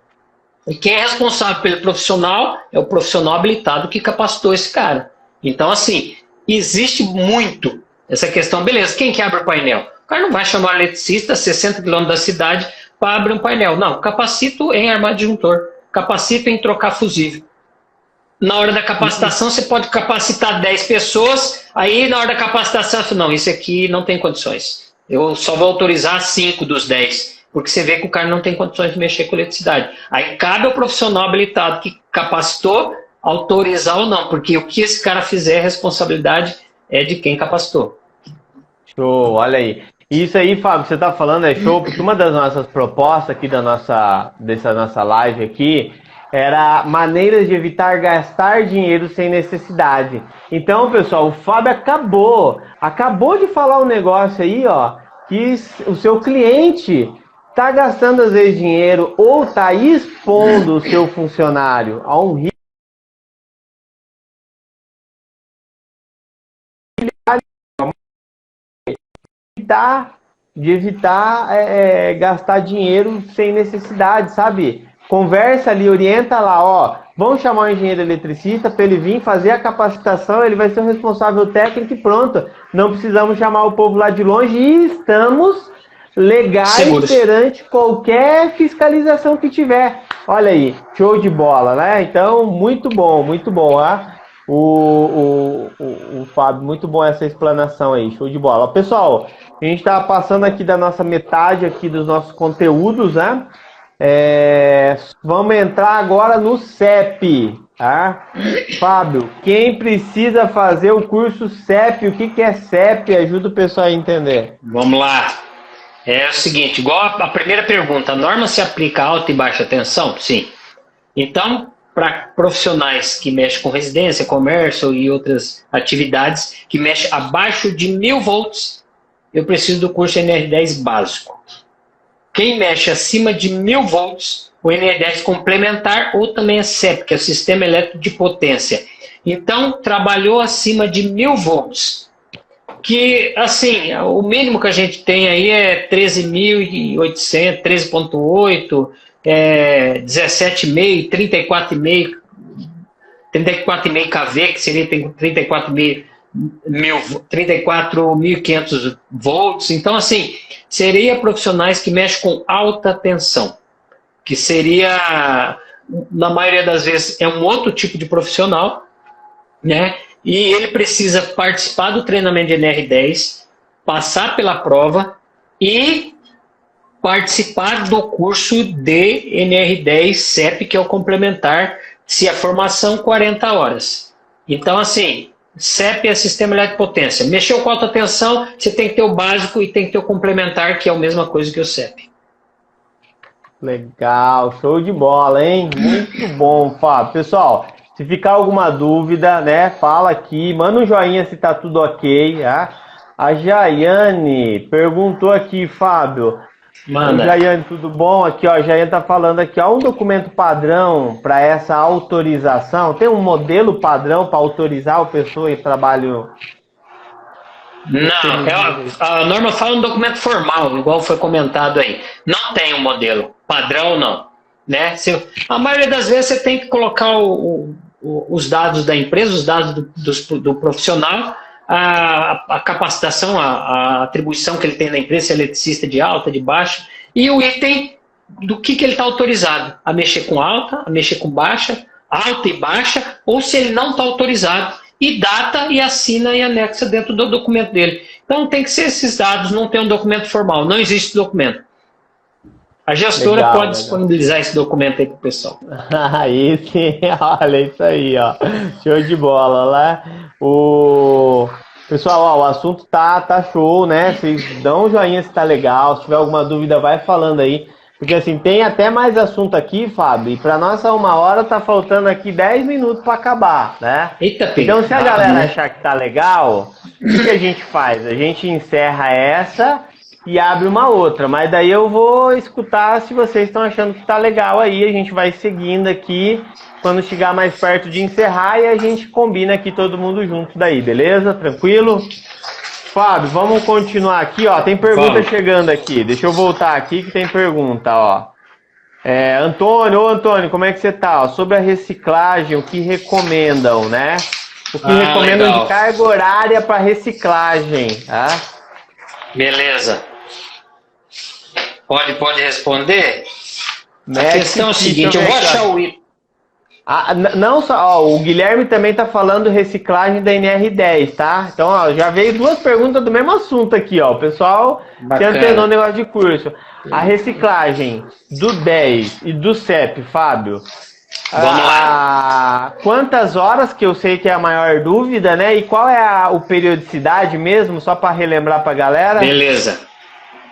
e quem é responsável pelo profissional é o profissional habilitado que capacitou esse cara. Então, assim, existe muito essa questão. Beleza, quem que abre o painel? O cara não vai chamar o eletricista a 60 km da cidade para abrir um painel. Não, capacito em armar disjuntor. Capacito em trocar fusível. Na hora da capacitação, você pode capacitar 10 pessoas, aí na hora da capacitação, não, isso aqui não tem condições. Eu só vou autorizar 5 dos 10, porque você vê que o cara não tem condições de mexer com eletricidade. Aí cabe ao profissional habilitado que capacitou autorizar ou não, porque o que esse cara fizer, a responsabilidade é de quem capacitou. Show, olha aí. Isso aí, Fábio, você está falando é show, porque uma das nossas propostas aqui dessa nossa live aqui era maneiras de evitar gastar dinheiro sem necessidade. Então, pessoal, o Fábio acabou de falar um negócio aí, ó, que o seu cliente está gastando às vezes dinheiro ou está expondo o seu funcionário a um risco de evitar gastar dinheiro sem necessidade, sabe? Conversa ali, orienta lá, ó, vamos chamar o engenheiro eletricista para ele vir fazer a capacitação, ele vai ser o responsável técnico e pronto. Não precisamos chamar o povo lá de longe e estamos legais seguros perante qualquer fiscalização que tiver. Olha aí, show de bola, né? Então, muito bom, ah? O Fábio, muito bom essa explanação aí, show de bola. Pessoal, a gente está passando aqui da nossa metade aqui dos nossos conteúdos, né? Vamos entrar agora no CEP, tá? Fábio, quem precisa fazer o curso CEP, o que é CEP? Ajuda o pessoal a entender. Vamos lá. É o seguinte, igual a primeira pergunta, a norma se aplica a alta e baixa tensão? Sim. Então, para profissionais que mexem com residência, comércio e outras atividades que mexem abaixo de 1000 volts, eu preciso do curso NR10 básico. Quem mexe acima de 1000 volts, o NR10 complementar ou também a CEP, que é o Sistema Elétrico de Potência. Então, trabalhou acima de 1000 volts, que, assim, o mínimo que a gente tem aí é 13.800, 13.8, 17,5, 34,5, 34,5 kV, que seria 34.500 volts. Então, assim, seria profissionais que mexem com alta tensão, que seria, na maioria das vezes, é um outro tipo de profissional, né? E ele precisa participar do treinamento de NR10, passar pela prova e participar do curso de NR10 CEP, que é o complementar, se a formação 40 horas. Então, assim, CEP é Sistema Elétrico de Potência. Mexeu com alta tensão, você tem que ter o básico e tem que ter o complementar, que é a mesma coisa que o CEP. Legal, show de bola, hein? Muito bom, Fábio. Pessoal, se ficar alguma dúvida, né, fala aqui, manda um joinha se tá tudo ok, tá? A Jaiane perguntou aqui, Fábio. Manda. Jaiane, tudo bom? Aqui, ó, a Jaiane tá falando aqui, ó, um documento padrão para essa autorização. Tem um modelo padrão para autorizar o pessoa em trabalho? Não, a norma fala um documento formal, igual foi comentado aí. Não tem um modelo padrão, não. Né? A maioria das vezes você tem que colocar os dados da empresa, os dados do profissional, a capacitação, a atribuição que ele tem na empresa, se é eletricista de alta, de baixa, e o item do que ele está autorizado a mexer com alta, a mexer com baixa, alta e baixa, ou se ele não está autorizado, e data e assina e anexa dentro do documento dele. Então tem que ser esses dados, não tem um documento formal, não existe documento. A gestora pode disponibilizar esse documento aí para o pessoal. Aí sim, olha isso aí, ó. Show de bola, né? Pessoal, ó, o assunto tá show, né? Vocês dão um joinha se tá legal. Se tiver alguma dúvida, vai falando aí. Porque assim, tem até mais assunto aqui, Fábio. E para nossa 1 hora tá faltando aqui 10 minutos para acabar, né? Eita, então, se a galera achar que tá legal, o que a gente faz? A gente encerra essa e abre uma outra, mas daí eu vou escutar se vocês estão achando que tá legal aí, a gente vai seguindo aqui, quando chegar mais perto de encerrar e a gente combina aqui todo mundo junto daí, beleza? Tranquilo? Fábio, vamos continuar aqui, ó, tem pergunta chegando aqui, deixa eu voltar aqui que tem pergunta, ó. Antônio, como é que você tá? Ó, sobre a reciclagem, o que recomendam, né? O que recomendam legal. De carga horária para reciclagem, tá? Beleza. Pode responder? A questão é o seguinte, eu vou achar o item. Não só, ó, o Guilherme também tá falando reciclagem da NR10, tá? Então, ó, já veio 2 perguntas do mesmo assunto aqui, ó. O pessoal se antenou no negócio de curso. A reciclagem do 10 e do CEP, Fábio. Vamos lá. Quantas horas, que eu sei que é a maior dúvida, né? E qual é o periodicidade mesmo, só para relembrar pra galera? Beleza.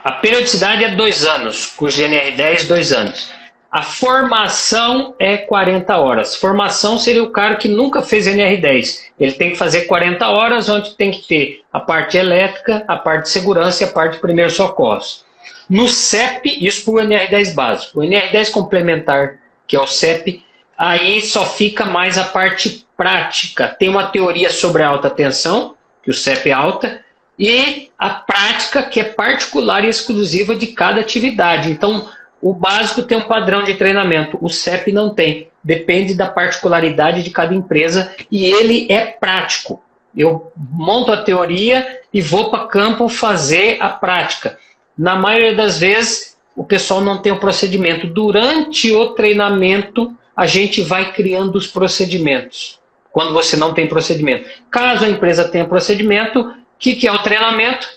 A periodicidade é 2 anos, curso de NR10, 2 anos. A formação é 40 horas. Formação seria o cara que nunca fez NR10. Ele tem que fazer 40 horas, onde tem que ter a parte elétrica, a parte de segurança e a parte de primeiros socorros. No CEP, isso para o NR10 básico. O NR10 complementar, que é o CEP, aí só fica mais a parte prática. Tem uma teoria sobre a alta tensão, que o CEP é alta, e a prática, que é particular e exclusiva de cada atividade. Então, o básico tem um padrão de treinamento, o CEP não tem. Depende da particularidade de cada empresa e ele é prático. Eu monto a teoria e vou para campo fazer a prática. Na maioria das vezes, o pessoal não tem o procedimento. Durante o treinamento, a gente vai criando os procedimentos. Quando você não tem procedimento. Caso a empresa tenha procedimento, o que é o treinamento?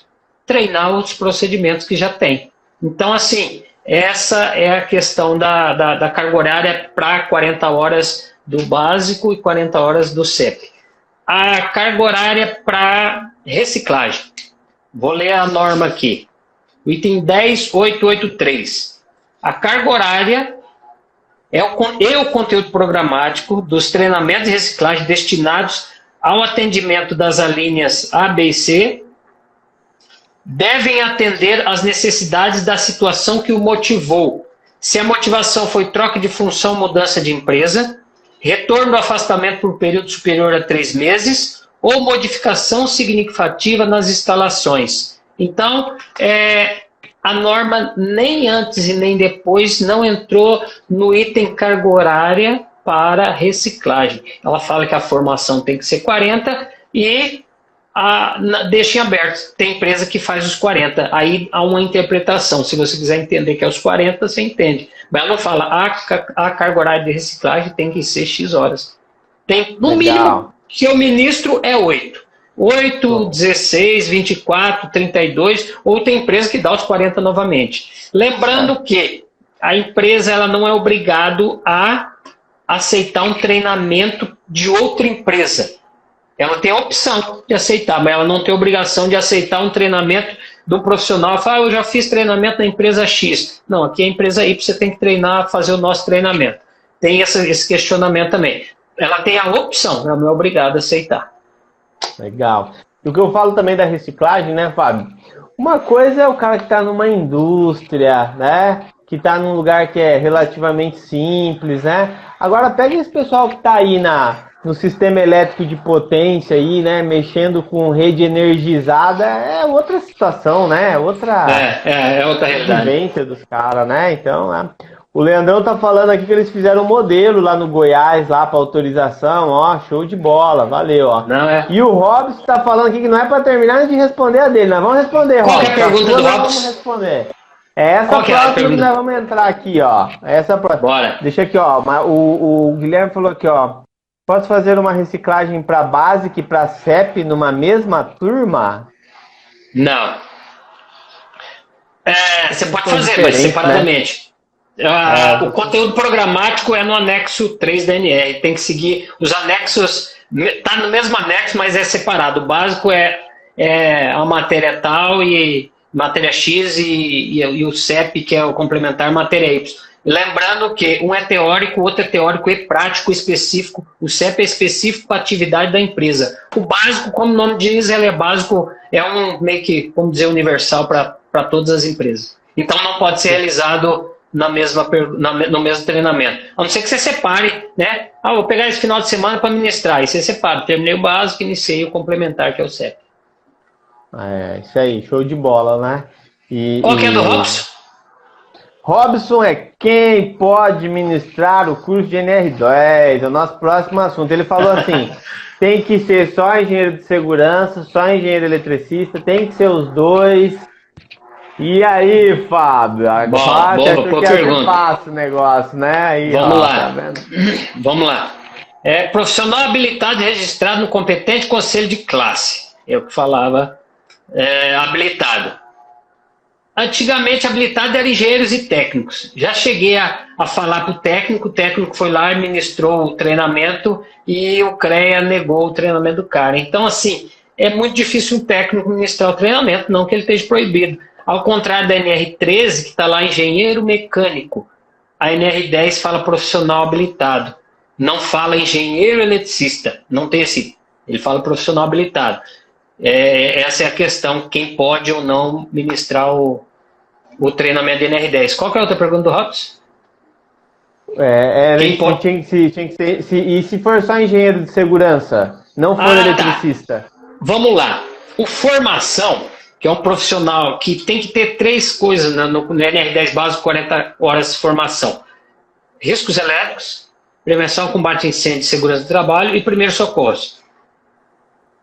Treinar os procedimentos que já tem. Então, assim, essa é a questão da carga horária para 40 horas do básico e 40 horas do CEP. A carga horária para reciclagem. Vou ler a norma aqui. O item 10.883. A carga horária é o conteúdo programático dos treinamentos de reciclagem destinados ao atendimento das alíneas A, B e C, devem atender às necessidades da situação que o motivou. Se a motivação foi troca de função, mudança de empresa, retorno do afastamento por período superior a 3 meses ou modificação significativa nas instalações. Então, a norma nem antes e nem depois não entrou no item carga horária para reciclagem. Ela fala que a formação tem que ser 40 e deixa em aberto. Tem empresa que faz os 40. Aí há uma interpretação. Se você quiser entender que é os 40, você entende. Mas ela não fala, a carga horária de reciclagem tem que ser X horas. Tem, no mínimo, que eu ministro é 8. 8, 16, 24, 32, ou tem empresa que dá os 40 novamente. Lembrando que a empresa ela não é obrigada a aceitar um treinamento de outra empresa. Ela tem a opção de aceitar, mas ela não tem obrigação de aceitar um treinamento de um profissional. Fala, eu já fiz treinamento na empresa X. Não, aqui é a empresa Y, você tem que treinar, fazer o nosso treinamento. Tem esse questionamento também. Ela tem a opção, ela não é obrigada a aceitar. Legal. E o que eu falo também da reciclagem, né, Fábio? Uma coisa é o cara que está numa indústria, né? Que está num lugar que é relativamente simples, né? Agora pega esse pessoal que está aí no sistema elétrico de potência aí, né? Mexendo com rede energizada, é outra situação, né? É outra realidade. Vivência dos caras, né? Então, o Leandrão tá falando aqui que eles fizeram um modelo lá no Goiás, lá para autorização, ó, show de bola, valeu, ó. Não, E o Robson tá falando aqui que não é para terminar de responder a dele, nós vamos responder, Robson. Qual é a pergunta do Robson? Vamos responder. É essa próxima que nós vamos entrar aqui, ó. Bora. Deixa aqui, ó. O Guilherme falou aqui, ó. Posso fazer uma reciclagem para Basic e para CEP numa mesma turma? Não. Você pode fazer, mas separadamente. Né? O conteúdo programático é no anexo 3 da NR. Tem que seguir os anexos. Está no mesmo anexo, mas é separado. O básico é a matéria tal e matéria X e o CEP, que é o complementar, matéria Y. Lembrando que um é teórico, o outro é teórico e prático específico. O CEP é específico para a atividade da empresa. O básico, como o nome diz, ele é básico, é um meio que, vamos dizer, universal para todas as empresas. Então não pode ser realizado no mesmo treinamento. A não ser que você separe, né? Vou pegar esse final de semana para ministrar. E você separa. Terminei o básico, iniciei o complementar, que é o CEP. Isso aí, show de bola, né? Qual que é do Robson? Robson é quem pode ministrar o curso de NR10, é o nosso próximo assunto. Ele falou assim, tem que ser só engenheiro de segurança, só engenheiro eletricista, tem que ser os dois. E aí, Fábio? Boa pergunta. Passa o negócio, né? Aí, Vamos lá. Tá vendo? Vamos lá. Profissional habilitado e registrado no competente conselho de classe. Eu que falava habilitado. Antigamente, habilitado era engenheiros e técnicos. Já cheguei a falar para o técnico foi lá e ministrou o treinamento e o CREA negou o treinamento do cara. Então, assim, é muito difícil um técnico ministrar o treinamento, não que ele esteja proibido. Ao contrário da NR13, que está lá engenheiro mecânico, a NR10 fala profissional habilitado, não fala engenheiro eletricista, não tem esse, ele fala profissional habilitado. Essa é a questão, quem pode ou não ministrar o treinamento de NR10. Qual que é a outra pergunta do Robson? Tinha que ser, e se for só engenheiro de segurança, não for eletricista? Tá. Vamos lá. O formação, que é um profissional que tem que ter 3 coisas no NR10 básico, 40 horas de formação. Riscos elétricos, prevenção, combate a incêndio, segurança do trabalho e primeiros socorros.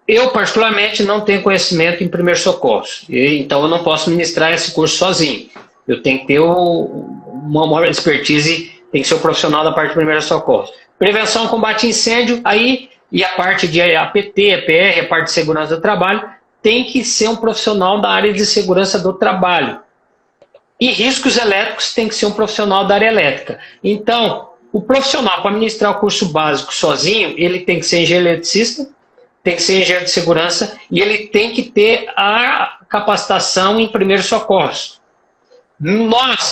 Eu, particularmente, não tenho conhecimento em primeiros socorros, então eu não posso ministrar esse curso sozinho. Eu tenho que ter uma maior expertise, tem que ser o profissional da parte de primeiros socorros. Prevenção, combate a incêndio, e a parte de APT, EPR, a parte de segurança do trabalho, tem que ser um profissional da área de segurança do trabalho. E riscos elétricos tem que ser um profissional da área elétrica. Então, o profissional para ministrar o curso básico sozinho, ele tem que ser engenheiro eletricista, tem que ser engenheiro de segurança e ele tem que ter a capacitação em primeiros socorros.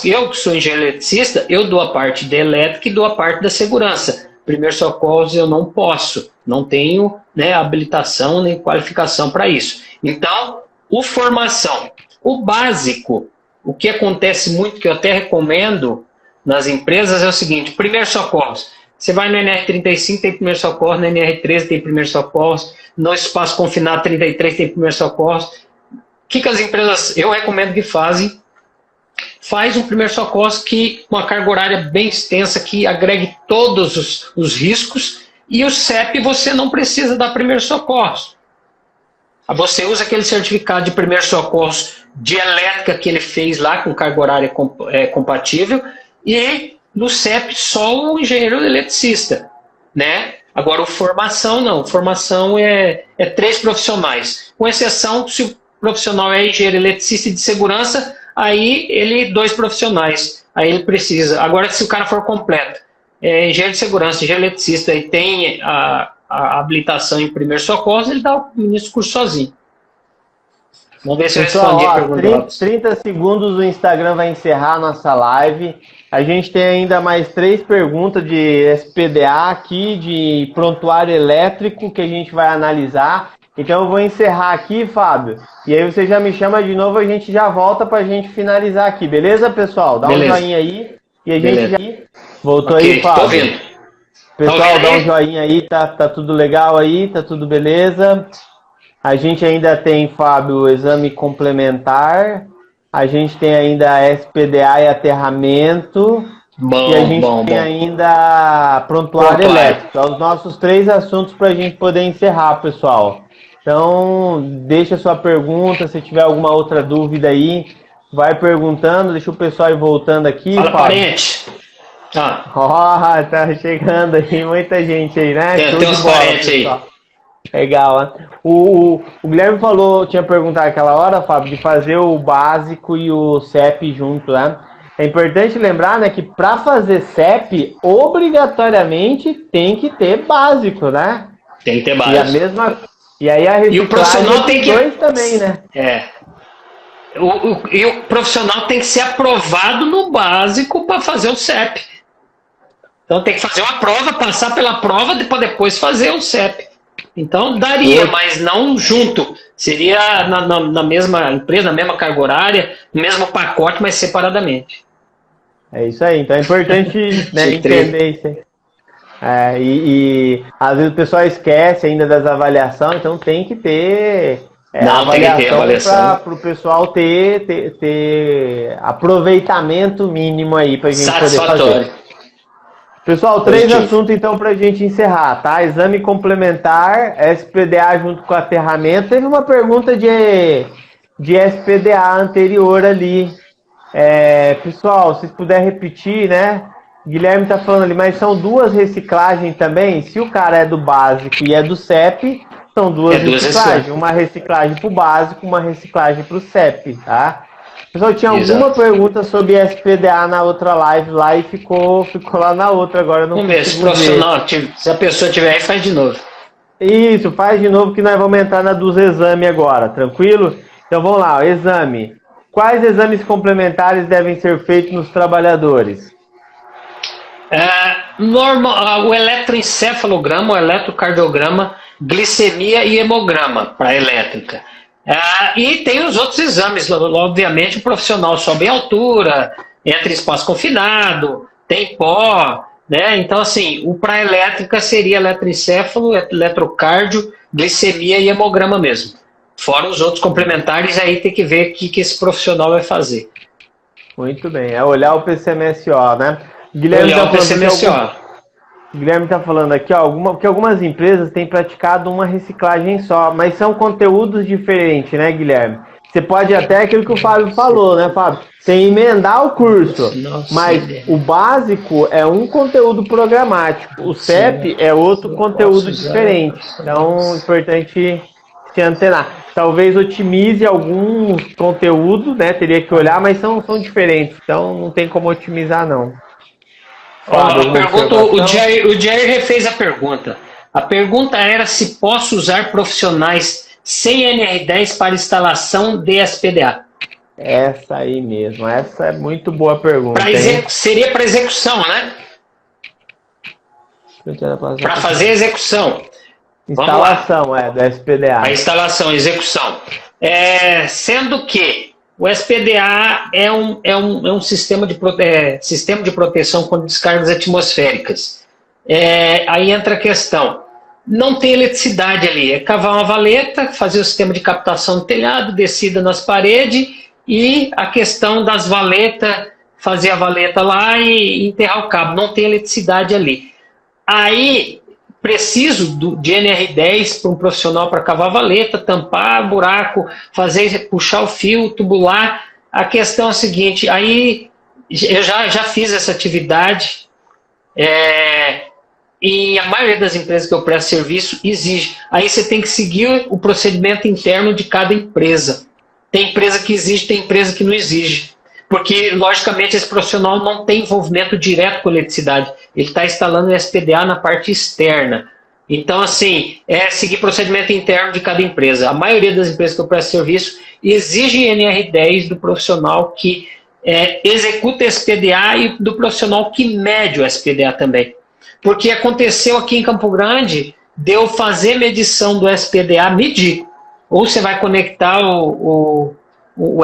Eu que sou engenheiro eletricista, eu dou a parte da elétrica e dou a parte da segurança. Primeiros socorros eu não posso, não tenho habilitação nem qualificação para isso. Então, formação. O básico, o que acontece muito, que eu até recomendo nas empresas, é o seguinte: primeiros socorros. Você vai no NR35, tem primeiros socorros, no NR13 tem primeiros socorros, no espaço confinado 33 tem primeiros socorros. O que as empresas, eu recomendo que faz um primeiro socorro que uma carga horária bem extensa, que agregue todos os riscos, e o CEP você não precisa dar primeiro socorro. Você usa aquele certificado de primeiro socorro de elétrica que ele fez lá, com carga horária compatível, e no CEP só o engenheiro eletricista, né? Agora, formação não. Formação é 3 profissionais, com exceção se o profissional é engenheiro eletricista e de segurança, aí 2 profissionais, aí ele precisa. Agora, se o cara for completo, engenheiro de segurança, engenheiro eletricista e tem a habilitação em primeiro socorro, ele dá o início do curso sozinho. Vamos ver se eu respondi a pergunta. 30 segundos, o Instagram vai encerrar a nossa live. A gente tem ainda mais 3 perguntas de SPDA aqui, de prontuário elétrico, que a gente vai analisar. Então eu vou encerrar aqui, Fábio. E aí você já me chama de novo, a gente já volta pra gente finalizar aqui. Beleza, pessoal? Dá um joinha aí. E a gente já... Voltou aí, Fábio. Tô ouvindo. Pessoal, dá um joinha aí, tá tudo legal aí, tá tudo beleza. A gente ainda tem, Fábio, o exame complementar. A gente tem ainda SPDA e aterramento. E a gente tem ainda prontuário elétrico. São os nossos 3 assuntos para a gente poder encerrar, pessoal. Então, deixa a sua pergunta. Se tiver alguma outra dúvida aí, vai perguntando. Deixa o pessoal ir voltando aqui. Fala, parente. Tá chegando aí muita gente aí, né? Tem uns parentes aí. Legal, né? O Guilherme tinha perguntado aquela hora, Fábio, de fazer o básico e o CEP junto, né? É importante lembrar, né, que para fazer CEP, obrigatoriamente tem que ter básico, né? Tem que ter básico. E aí a reciclagem, e o profissional tem que... dois também, né? E o profissional tem que ser aprovado no básico para fazer o CEP. Então tem que fazer uma prova, passar pela prova para depois fazer o CEP. Então daria, mas não junto. Seria na mesma empresa, na mesma carga horária, no mesmo pacote, mas separadamente. É isso aí. Então é importante entender isso aí. E às vezes o pessoal esquece ainda das avaliações, então tem que ter avaliação para o pessoal ter aproveitamento mínimo aí para a gente poder fazer. Pessoal, 3 assuntos então para a gente encerrar, tá? Exame complementar, SPDA junto com aterramento. Teve uma pergunta de SPDA anterior ali. Pessoal, se puder repetir, né? Guilherme tá falando ali, mas são 2 reciclagens também? Se o cara é do básico e é do CEP, são 2 reciclagens. Uma reciclagem para o básico, uma reciclagem para o CEP, tá? Pessoal, tinha alguma pergunta sobre SPDA na outra live lá e ficou lá na outra, agora eu não consigo ver. Se profissional, se a pessoa tiver aí, faz de novo. Isso, faz de novo que nós vamos entrar na dos exames agora, tranquilo? Então vamos lá, exame. Quais exames complementares devem ser feitos nos trabalhadores? O eletroencefalograma, o eletrocardiograma, glicemia e hemograma para elétrica. E tem os outros exames, obviamente o profissional sobe em altura, entra em espaço confinado, tem pó, né? Então assim, o para elétrica seria eletroencefalo, eletrocardio, glicemia e hemograma mesmo. Fora os outros complementares, aí tem que ver o que esse profissional vai fazer. Muito bem, é olhar o PCMSO, né? Guilherme está falando aqui, que algumas empresas têm praticado uma reciclagem só, mas são conteúdos diferentes, né, Guilherme? Você pode até aquilo que o Fábio falou, né, Fábio? Sem emendar o curso, mas o básico é um conteúdo programático, o CEP é outro conteúdo diferente. Então, é importante se antenar. Talvez otimize alguns conteúdos, né? Teria que olhar, mas são diferentes, então não tem como otimizar, não. O Jair refez a pergunta. A pergunta era se posso usar profissionais sem NR10 para instalação de SPDA. Essa aí mesmo, essa é muito boa pergunta. Seria para execução, né? Para fazer execução. Instalação, do SPDA. A instalação, execução. Sendo que o SPDA é um sistema de proteção contra descargas atmosféricas. Aí entra a questão. Não tem eletricidade ali. É cavar uma valeta, fazer o sistema de captação no telhado, descida nas paredes e a questão das valetas, fazer a valeta lá e enterrar o cabo, não tem eletricidade ali. Aí preciso de NR10 para um profissional para cavar a valeta, tampar buraco, puxar o fio, tubular. A questão é a seguinte, aí eu já fiz essa atividade, e a maioria das empresas que eu presto serviço exige. Aí você tem que seguir o procedimento interno de cada empresa. Tem empresa que exige, tem empresa que não exige. Porque, logicamente, esse profissional não tem envolvimento direto com a eletricidade. Ele está instalando o SPDA na parte externa. Então, assim, é seguir procedimento interno de cada empresa. A maioria das empresas que eu presto serviço exige NR10 do profissional que executa SPDA e do profissional que mede o SPDA também. Porque aconteceu aqui em Campo Grande de eu fazer medição do SPDA, medir. Ou você vai conectar o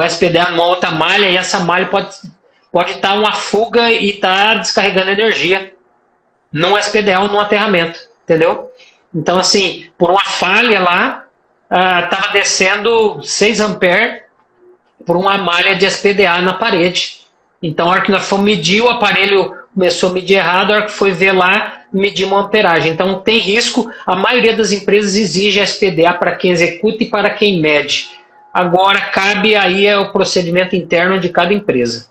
SPDA numa outra malha e essa malha pode estar uma fuga e estar descarregando energia num SPDA ou num aterramento, entendeu? Então, assim, por uma falha lá, estava descendo 6 amperes por uma malha de SPDA na parede. Então, a hora que nós fomos medir, o aparelho começou a medir errado, a hora que foi ver lá, medir uma amperagem. Então, tem risco. A maioria das empresas exige SPDA para quem executa e para quem mede. Agora, cabe aí o procedimento interno de cada empresa.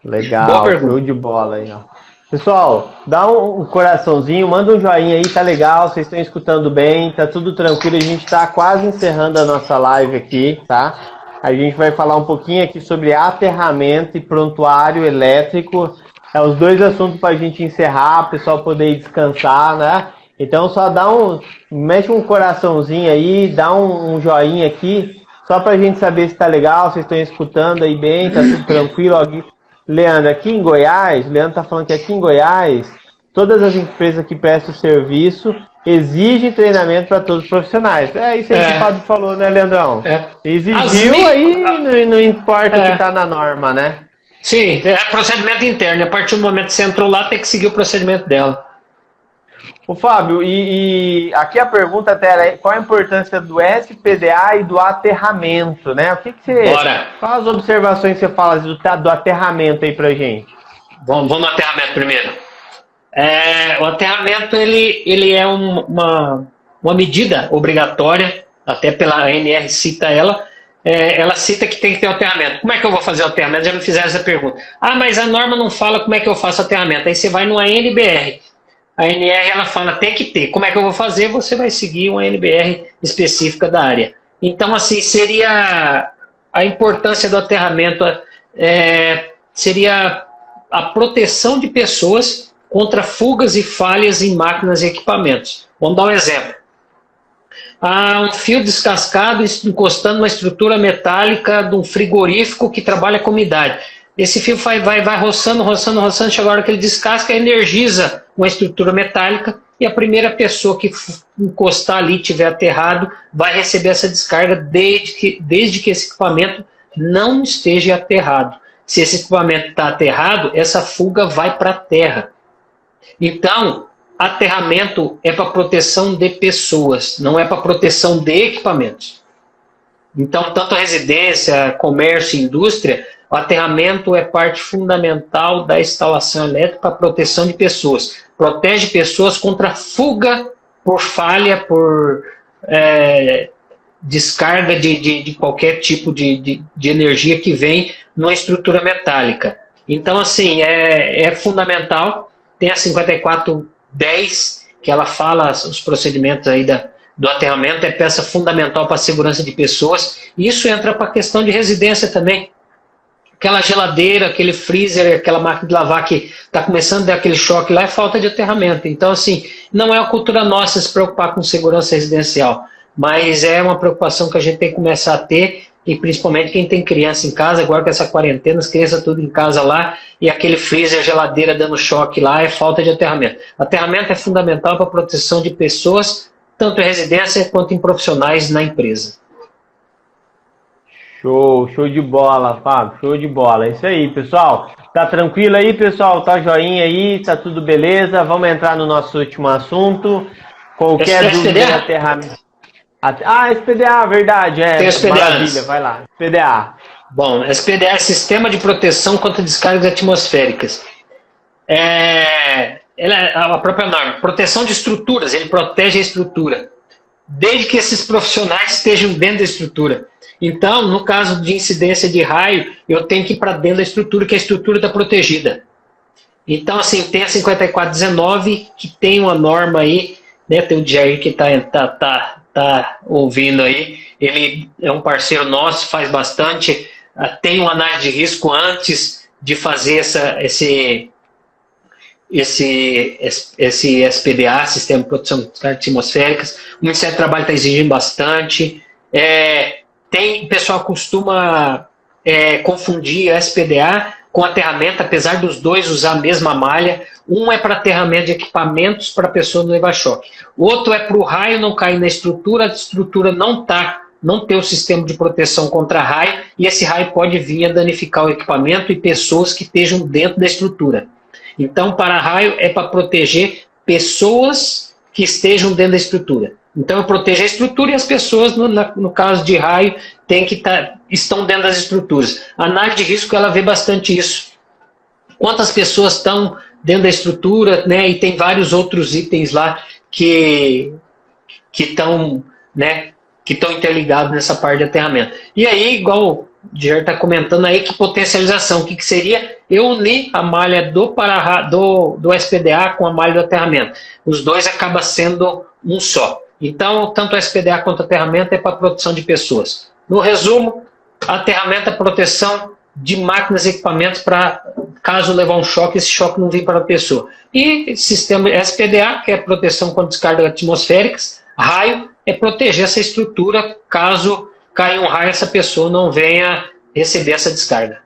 Legal, show de bola aí, ó. Pessoal, dá um coraçãozinho, manda um joinha aí, tá legal, vocês estão escutando bem, tá tudo tranquilo, a gente tá quase encerrando a nossa live aqui, tá? A gente vai falar um pouquinho aqui sobre aterramento e prontuário elétrico, os dois assuntos pra gente encerrar, o pessoal poder descansar, né? Então só mexe um coraçãozinho aí, dá um joinha aqui, só pra gente saber se tá legal, vocês estão escutando aí bem, tá tudo tranquilo. Leandro, aqui em Goiás, Leandro tá falando que aqui em Goiás, todas as empresas que prestam serviço exigem treinamento para todos os profissionais. É isso aí que o Fábio falou, né, Leandrão? Exigiu aí, não importa o que tá na norma, né? Sim, é procedimento interno. A partir do momento que você entrou lá, tem que seguir o procedimento dela. Ô Fábio, e aqui a pergunta até era, qual a importância do SPDA e do aterramento, né? O que você... Bora. Quais as observações que você fala do aterramento aí pra gente? Vamos no aterramento primeiro. O aterramento, ele é uma medida obrigatória, até pela ANR cita ela cita que tem que ter o aterramento. Como é que eu vou fazer o aterramento? Já me fizeram essa pergunta. Mas a norma não fala como é que eu faço o aterramento. Aí você vai no ANBR. A ANR, ela fala, tem que ter. Como é que eu vou fazer? Você vai seguir uma ANBR específica da área. Então, assim, seria a importância do aterramento, seria a proteção de pessoas contra fugas e falhas em máquinas e equipamentos. Vamos dar um exemplo. Um fio descascado encostando numa estrutura metálica de um frigorífico que trabalha com umidade. Esse fio vai roçando, chega a hora que ele descasca, energiza uma estrutura metálica e a primeira pessoa que encostar ali, tiver aterrado, vai receber essa descarga desde que esse equipamento não esteja aterrado. Se esse equipamento está aterrado, essa fuga vai para a terra. Então, aterramento é para proteção de pessoas, não é para proteção de equipamentos. Então, tanto a residência, comércio e indústria, o aterramento é parte fundamental da instalação elétrica para a proteção de pessoas. Protege pessoas contra fuga por falha, por descarga de qualquer tipo de energia que vem numa estrutura metálica. Então, assim, é fundamental. Tem a 5410, que ela fala os procedimentos aí do aterramento, é peça fundamental para a segurança de pessoas. E isso entra para a questão de residência também. Aquela geladeira, aquele freezer, aquela máquina de lavar que está começando a dar aquele choque lá, é falta de aterramento. Então, assim, não é uma cultura nossa se preocupar com segurança residencial, mas é uma preocupação que a gente tem que começar a ter, e principalmente quem tem criança em casa, agora com essa quarentena, as crianças tudo em casa lá, e aquele freezer, geladeira dando choque lá, é falta de aterramento. Aterramento é fundamental para a proteção de pessoas, tanto em residência quanto em profissionais na empresa. Show de bola, Fábio, show de bola. É isso aí, pessoal. Tá tranquilo aí, pessoal? Tá joinha aí, tá tudo beleza? Vamos entrar no nosso último assunto. Qualquer dúvida de aterramento. SPDA, verdade, Tem SPDA. Maravilha, vai lá. SPDA. Bom, SPDA é Sistema de Proteção contra Descargas Atmosféricas. Ela é a própria norma. Proteção de estruturas, ele protege a estrutura, desde que esses profissionais estejam dentro da estrutura. Então, no caso de incidência de raio, eu tenho que ir para dentro da estrutura, que a estrutura está protegida. Então, assim, tem a 5419, que tem uma norma aí, né? Tem o Jair que tá ouvindo aí, ele é um parceiro nosso, faz bastante, tem uma análise de risco antes de fazer esse SPDA, Sistema de Proteção de Descargas Atmosféricas. O Ministério do Trabalho está exigindo bastante. O pessoal costuma confundir SPDA com aterramento, apesar dos dois usar a mesma malha. Um é para aterramento de equipamentos para a pessoa não levar choque. O outro é para o raio não cair na estrutura, a estrutura não ter o sistema de proteção contra raio, e esse raio pode vir a danificar o equipamento e pessoas que estejam dentro da estrutura. Então, para-raio é para proteger pessoas que estejam dentro da estrutura. Então, eu protejo a estrutura e as pessoas, no caso de raio, estão dentro das estruturas. A análise de risco, ela vê bastante isso. Quantas pessoas estão dentro da estrutura, né? E tem vários outros itens lá que estão, né, interligados nessa parte de aterramento. E aí, igual o Jair está comentando aí, que potencialização, o que seria eu unir a malha do SPDA com a malha do aterramento. Os dois acabam sendo um só. Então, tanto o SPDA quanto o aterramento é para proteção de pessoas. No resumo, aterramento é proteção de máquinas e equipamentos para, caso levar um choque, esse choque não vir para a pessoa. E sistema SPDA, que é proteção contra descargas atmosféricas, raio, é proteger essa estrutura, caso caia um raio, essa pessoa não venha receber essa descarga.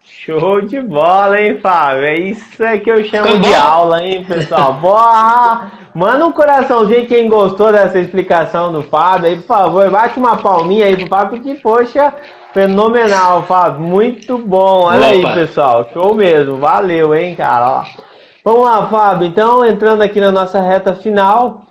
Show de bola, hein, Fábio? É isso que eu chamo de aula, hein, pessoal? Boa! Manda um coraçãozinho quem gostou dessa explicação do Fábio aí, por favor, bate uma palminha aí pro Fábio, que, poxa, fenomenal, Fábio, muito bom. Olha aí, pessoal, show mesmo, valeu, hein, cara. Ó. Vamos lá, Fábio, então, entrando aqui na nossa reta final,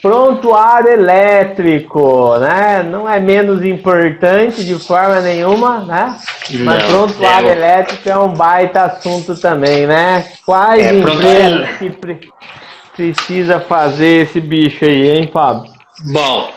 prontuário elétrico, né? Não é menos importante de forma nenhuma, né? Mas prontuário elétrico é um baita assunto também, né? Quais empresas que precisa fazer esse bicho aí, hein, Fábio? Bom,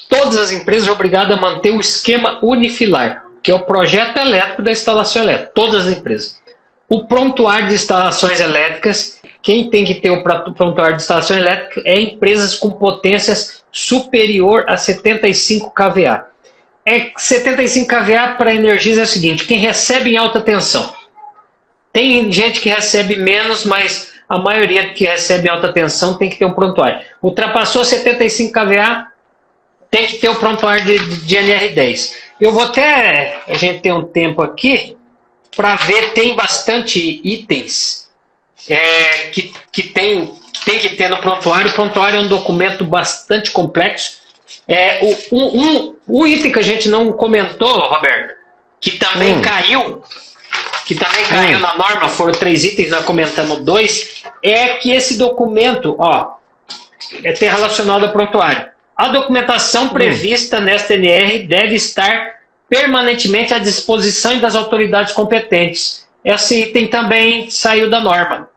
todas as empresas são obrigadas a manter o esquema unifilar, que é o projeto elétrico da instalação elétrica, todas as empresas. O prontuário de instalações elétricas, quem tem que ter o prontuário de instalação elétrica é empresas com potências superior a 75 kVA. 75 kVA para energias é o seguinte, quem recebe em alta tensão. Tem gente que recebe menos, mas a maioria que recebe em alta tensão tem que ter um prontuário. Ultrapassou 75 kVA, tem que ter o prontuário de NR10. Eu vou até, a gente tem um tempo aqui, para ver, tem bastante itens que tem que ter no prontuário. O prontuário é um documento bastante complexo. O item que a gente não comentou, Roberto, que também caiu na norma, foram 3 itens, nós comentamos 2, é que esse documento, tem relacionado ao prontuário. A documentação prevista nesta NR deve estar permanentemente à disposição das autoridades competentes. Esse item também saiu da norma.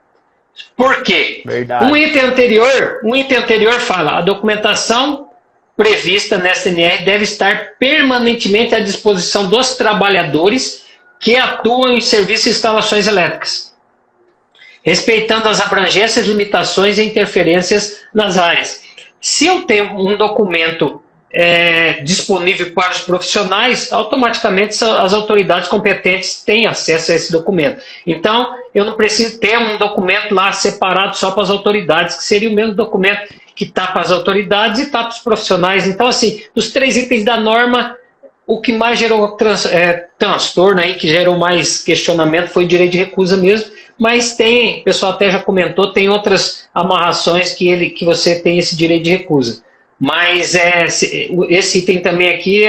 Por quê? Verdade. Um item anterior fala, a documentação prevista nesta NR deve estar permanentemente à disposição dos trabalhadores que atuam em serviços e instalações elétricas, respeitando as abrangências, limitações e interferências nas áreas. Se eu tenho um documento disponível para os profissionais, automaticamente as autoridades competentes têm acesso a esse documento. Então, eu não preciso ter um documento lá separado só para as autoridades, que seria o mesmo documento que está para as autoridades e está para os profissionais. Então, assim, dos 3 itens da norma, o que mais gerou transtorno aí, que gerou mais questionamento, foi o direito de recusa mesmo, mas tem, o pessoal até já comentou, tem outras amarrações que você tem esse direito de recusa. Mas esse item também aqui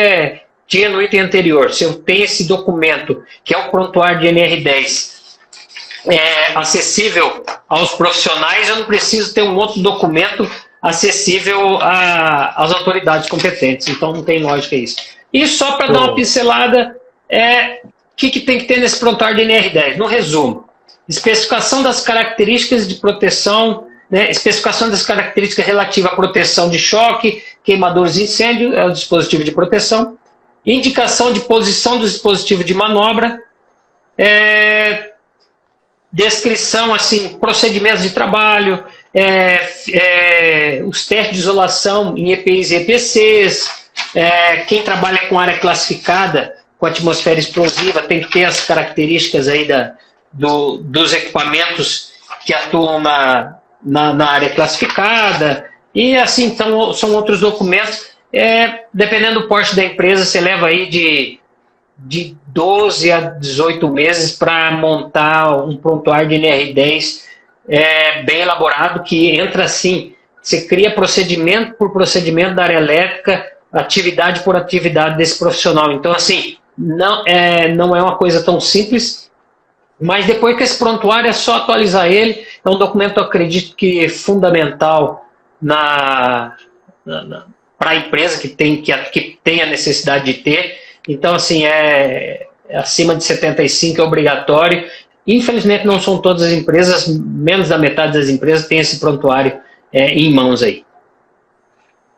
tinha no item anterior. Se eu tenho esse documento, que é o prontuário de NR10, acessível aos profissionais, eu não preciso ter um outro documento acessível às autoridades competentes. Então não tem lógica isso. E só para dar uma pincelada, o que tem que ter nesse prontuário de NR10? No resumo, especificação das características de proteção, né, especificação das características relativas à proteção de choque, queimadores e incêndio, é o dispositivo de proteção, indicação de posição do dispositivo de manobra, descrição, assim, procedimentos de trabalho, os testes de isolação em EPIs e EPCs, quem trabalha com área classificada, com atmosfera explosiva, tem que ter as características aí dos equipamentos que atuam na área classificada, e assim, então, são outros documentos. Dependendo do porte da empresa, você leva aí de 12 a 18 meses para montar um prontuário de NR10 bem elaborado, que entra assim, você cria procedimento por procedimento da área elétrica, atividade por atividade desse profissional. Então, assim, não é uma coisa tão simples, mas depois que esse prontuário é só atualizar ele. É um documento, eu acredito, que é fundamental para a empresa que tem a necessidade de ter. Então, assim, acima de 75 é obrigatório. Infelizmente, não são todas as empresas, menos da metade das empresas tem esse prontuário em mãos aí.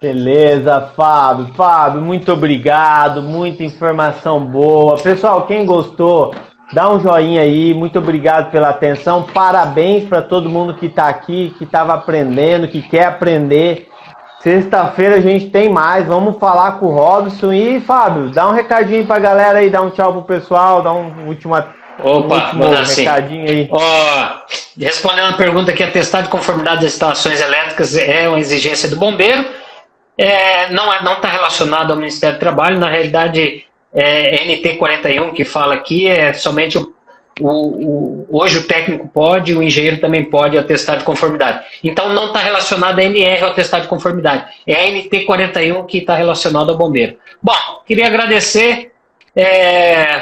Beleza, Fábio. Fábio, muito obrigado, muita informação boa. Pessoal, quem gostou, dá um joinha aí, muito obrigado pela atenção. Parabéns para todo mundo que está aqui, que estava aprendendo, que quer aprender. Sexta-feira a gente tem mais, vamos falar com o Robson. E, Fábio, dá um recadinho pra galera aí, dá um tchau pro pessoal, dá um último recadinho aí. Respondendo a pergunta que a atestado de conformidade das instalações elétricas é uma exigência do bombeiro, não está relacionado ao Ministério do Trabalho. Na realidade, NT 41 que fala aqui é somente hoje o técnico pode, o engenheiro também pode atestar de conformidade. Então não está relacionado a NR ao atestado de conformidade. É a NT 41 que está relacionado ao bombeiro. Bom, queria agradecer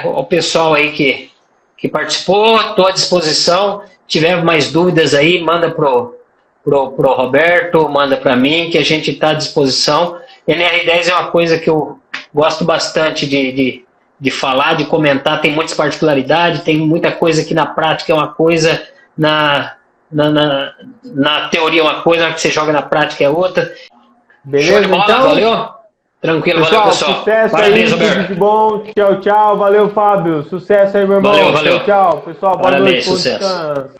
ao pessoal aí que participou, estou à disposição. Se tiver mais dúvidas aí, manda pro Roberto, manda para mim, que a gente está à disposição. NR10 é uma coisa que eu gosto bastante de falar, de comentar, tem muitas particularidades, tem muita coisa que na prática é uma coisa, na teoria é uma coisa, que você joga na prática é outra. Beleza, show de bola, então, valeu? Tranquilo, pessoal, valeu, pessoal. Sucesso Parabéns, aí, Roberto. tudo de bom, tchau, tchau, valeu, Fábio, sucesso aí, meu irmão, Valeu. tchau, pessoal, boa Parabéns, noite, bom sucesso. descanso.